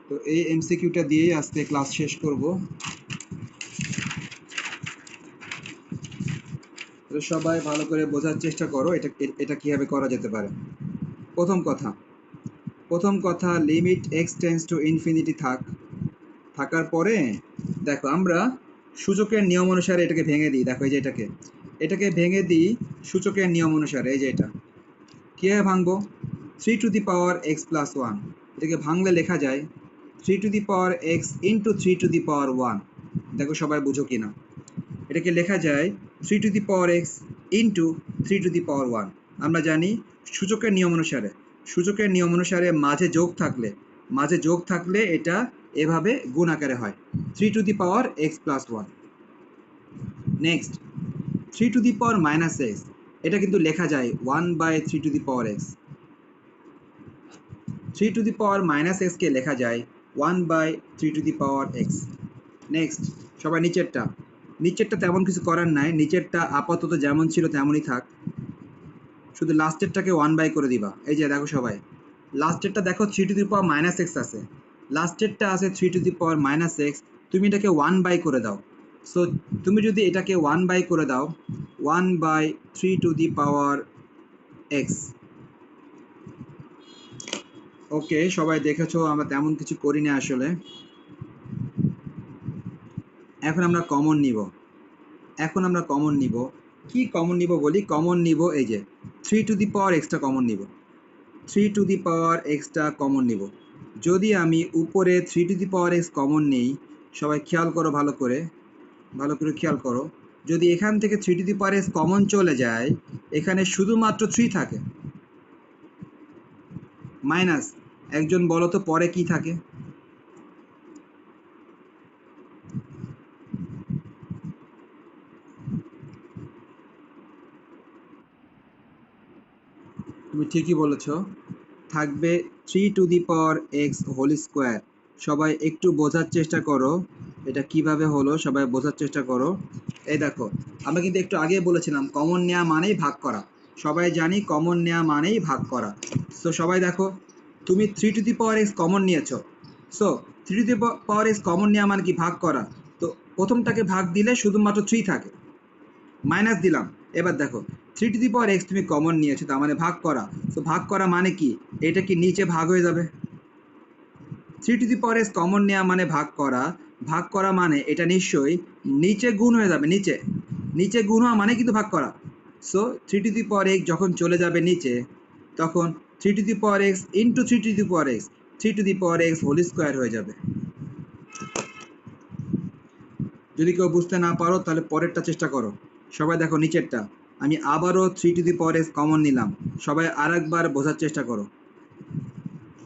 তো এই এমসিকিউটা দিয়েই আজকে ক্লাস শেষ করব। সবাই ভালো করে বোঝার চেষ্টা করো এটা কিভাবে করা যেতে পারে। প্রথম কথা limit x tends to infinity থাকার পরে দেখো আমরা সূচকের নিয়ম অনুসারে এটাকে ভেঙে দিই। দেখো এই যে এটাকে ভেঙে দিই সূচকের নিয়ম অনুসারে। এই যে এটা কীভাবে ভাঙবো, 3 to the power x+1, এটাকে ভাঙলে লেখা যায় 3 to the power x into 3 to the power 1। দেখো সবাই বুঝো কিনা, এটাকে লেখা যায় 3 to the power x into 3 to the power 1। আমরা জানি সূচকের নিয়ম অনুসারে মাঝে যোগ থাকলে এটা এভাবে গুণ আকারে হয় 3 to the power x+1। Next 3 to the power-x, এটা কিন্তু লেখা যায় 1/3 to the power x। 3 to the power-x কে লেখা যায় 1/3 to the power x। Next সবাই নিচেরটা তেমন কিছু করার নাই, নিচেরটা আপাতত যেমন ছিল তেমনই থাক, শুধু লাস্টেরটাকে 1 করে দিবা। এই যে দেখো সবাই লাস্টেরটা দেখো 3 to the power-x আছে, লাস্টেরটা আছে 3 to the power-x, তুমি এটাকে 1 করে দাও। সো তুমি যদি এটাকে 1 করে দাও 1/3 to the power-x। ওকে সবাই দেখেছো আমরা তেমন কিছু করি না আসলে। এখন আমরা কমন নিব, কি কমন নিব বলি, কমন নিব এই যে 3 to the power-x-টা কমন নিব, 3 to the power-x-টা কমন নিব। যদি আমি উপরে 3 to the power-x কমন নিই, সবাই খেয়াল করো ভালো করে খেয়াল করো, যদি এখান থেকে 3 to the power-x কমন চলে যায়, এখানে শুধুমাত্র 3 থাকে মাইনাস। একজন বলো তো পরে কি থাকে? তুমি ঠিকই বলেছ, থাকবে 3 to the power-x²। সবাই একটু বোঝার চেষ্টা করো এটা কিভাবে হলো, সবাই বোঝার চেষ্টা করো। এই দেখো আমরা কিন্তু একটু আগে বলেছিলাম কমন নেওয়া মানেই ভাগ করা, সবাই জানি কমন নেওয়া মানেই ভাগ করা। সো সবাই দেখো তুমি 3 to the power-x কমন নিয়েছো, so 3 to the power-x common নেওয়া মানে কি ভাগ করা। তো প্রথমটাকে ভাগ দিলে শুধুমাত্র 3 থাকে, মাইনাস দিলাম। এবার দেখো 3 to the power-x তুমি কমন নিয়েছো, তার মানে ভাগ করা। তো ভাগ করা মানে কি, এটা কি নিচে ভাগ হয়ে যাবে। 3 to the power-x কমন নেওয়া মানে ভাগ করা মানে এটা নিশ্চয়ই নিচে গুণ হয়ে যাবে, নিচে গুণ হওয়া মানে কিন্তু ভাগ করা। সো 3 to the power-x যখন চলে যাবে নিচে, তখন 3 to the power-x into 3 to the power-x, 3 to the power-x² হয়ে যাবে। যদি কেউ বুঝতে না পারো তাহলে পরেরটা চেষ্টা করো। সবাই দেখো নিচেরটা, আমি আবারও 3 to the power-x কমন নিলাম, সবাই আরেকবার বোঝার চেষ্টা করো।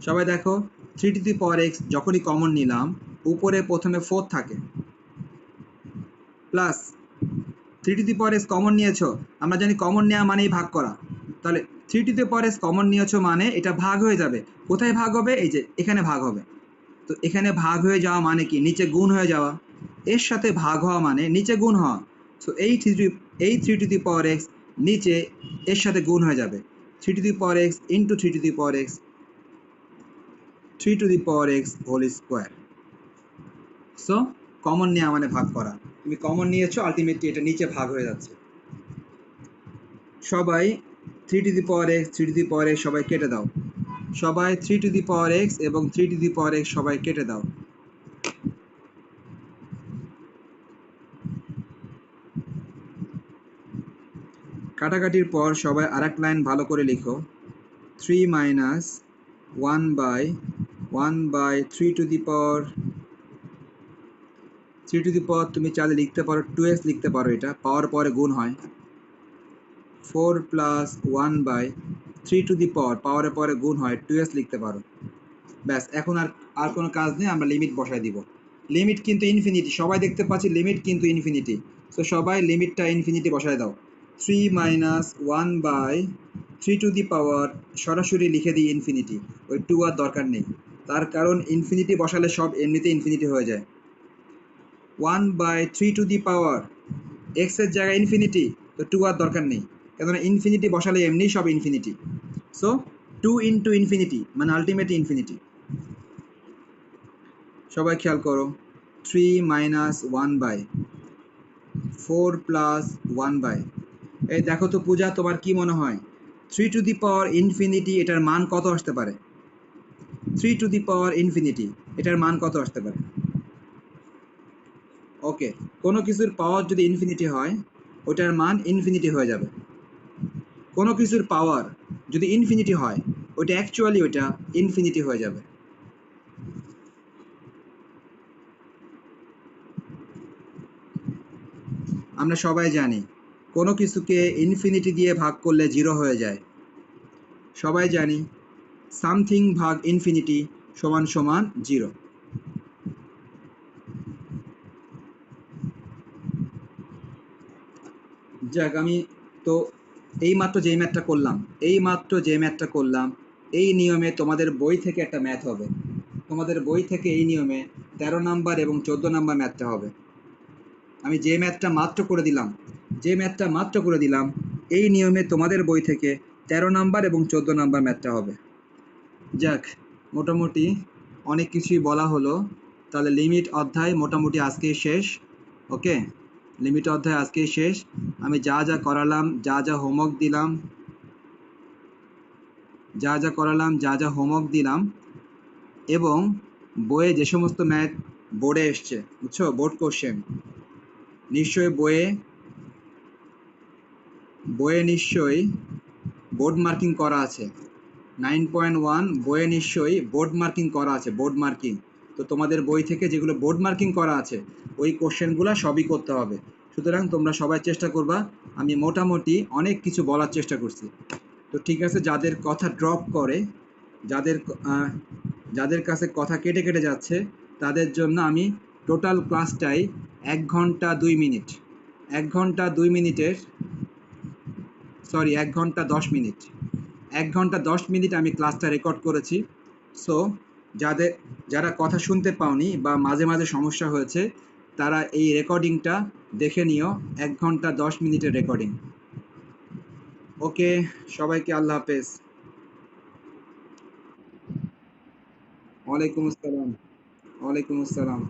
সবাই দেখো 3 to the power-x যখনই কমন নিলাম, উপরে প্রথমে 4 থাকে, plus 3 to the power-x common নিয়েছো, আমরা জানি কমন নেওয়া মানেই ভাগ করা, তাহলে 3 to the power-x কমন নিয়েছো মানে এটা ভাগ হয়ে যাবে। কোথায় ভাগ হবে, এই যে এখানে ভাগ হবে। তো এখানে ভাগ হয়ে যাওয়া মানে কি, নিচে গুণ হয়ে যাওয়া, এর সাথে ভাগ হওয়া মানে নিচে গুণ হওয়া। সো এই 3 to the power-x নিচে এর সাথে গুণ হয়ে যাবে, 3 to the power-x into 3 to the power-x, 3 to the power-x²। So common নেওয়া মানে ভাগ করা, তুমি কমন নিয়েছো, আলটিমেটলি এটা নিচে ভাগ হয়ে যাচ্ছে। সবাই 3 to the power-x সবাই কেটে দাও, সবাই 3 to the power-x এবং 3 to the power-x সবাই কেটে দাও। কাটাকাটির পর সবাই আরেক লাইন ভালো করে লিখো, 3 মাইনাস 1/1/3 to the power তুমি চাইলে লিখতে পারো 2x লিখতে পারো, এটা পাওয়ার পরে গুণ হয়। 4 প্লাস 1/3 পাওয়ারের পরে গুণ হয়, 2x লিখতে পারো। ব্যাস, এখন আর কোনো কাজ নেই, আমরা লিমিট বসাই দিব। লিমিট কিন্তু ইনফিনিটি, সবাই দেখতে পাচ্ছি লিমিট কিন্তু ইনফিনিটি। সো সবাই লিমিটটা ইনফিনিটি বসায় দাও। 3 মাইনাস 1/3 সরাসরি লিখে দিই ইনফিনিটি, ওই 2 আর দরকার নেই, তার কারণ ইনফিনিটি বসালে সব এমনিতে ইনফিনিটি হয়ে যায়। 1/3 x এর জায়গায় ইনফিনিটি, তো 2 আর দরকার নেই, কেননা ইনফিনিটি বসালে এমনি সব ইনফিনিটি। সো 2 ইন্টু ইনফিনিটি মানে আলটিমেট ইনফিনিটি। সবাই খেয়াল করো, 3 মাইনাস 1/4 প্লাস 1/, এই দেখো তো পূজা, তোমার কি মনে হয় 3 টু দি পাওয়ার ইনফিনিটি এটার মান কত আসতে পারে? 3 টু দি পাওয়ার ইনফিনিটি এটার মান কত আসতে পারে? ওকে, কোনো কিছুর পাওয়ার যদি ইনফিনিটি হয় ওটার মান ইনফিনিটি হয়ে যাবে। কোনো কিছুর পাওয়ার যদি ইনফিনিটি হয় ওটা অ্যাকচুয়ালি ওটা ইনফিনিটি হয়ে যাবে। আমরা সবাই জানি কোনো কিছুকে ইনফিনিটি দিয়ে ভাগ করলে জিরো হয়ে যায়। সবাই জানি সামথিং ভাগ ইনফিনিটি সমান সমান জিরো। যাক, আমি তো এইমাত্র যে ম্যাথটা করলাম এই নিয়মে তোমাদের বই থেকে একটা ম্যাথ হবে। তোমাদের বই থেকে এই নিয়মে 13 নাম্বার এবং 14 নাম্বার ম্যাথটা হবে। আমি যে ম্যাথটা মাত্র করে দিলাম এই নিয়মে তোমাদের বই থেকে 13 নাম্বার এবং 14 নাম্বার ম্যাথটা হবে। যাক, মোটামুটি অনেক কিছুই বলা হলো। তাহলে লিমিট অধ্যায় মোটামুটি আজকেই শেষ। ওকে, লিমিট অধ্যায় আজকেই শেষ। আমি যা যা করালাম, যা যা হোমওয়ার্ক দিলাম, যা যা হোমওয়ার্ক দিলাম এবং বইয়ে যে সমস্ত ম্যাথ বোর্ডে এসছে, বুঝছো, বোর্ড কোশ্চেন নিশ্চয়ই বইয়ে নিশ্চয়ই বোর্ড মার্কিং করা আছে। 9.1 বইয়ে নিশ্চয়ই বোর্ড মার্কিং করা আছে, বোর্ড মার্কিং। তো তোমাদের বই থেকে যেগুলো বোর্ড মার্কিং করা আছে ওই কোশ্চেনগুলো সবই করতে হবে। সুতরাং তোমরা সবাই চেষ্টা করবা। আমি মোটামুটি অনেক কিছু বলার চেষ্টা করছি। তো ঠিক আছে, যাদের কথা ড্রপ করে, যাদের যাদের কাছে কথা কেটে কেটে যাচ্ছে তাদের জন্য আমি টোটাল ক্লাসটাই 1 ঘন্টা 2 মিনিট 1 ঘন্টা 2 মিনিটের সরি 1 ঘন্টা 10 মিনিট 1 ঘন্টা 10 মিনিট আমি ক্লাসটা রেকর্ড করেছি। সো যারা কথা শুনতে পাওনি বা মাঝে মাঝে সমস্যা হয়েছে তারা এই রেকর্ডিংটা দেখে নিও। 1 ঘন্টা 10 মিনিটের রেকর্ডিং। ওকে, সবাইকে আল্লাহ হাফেজ। ওয়ালাইকুম আসসালাম। ওয়ালাইকুম আসসালাম।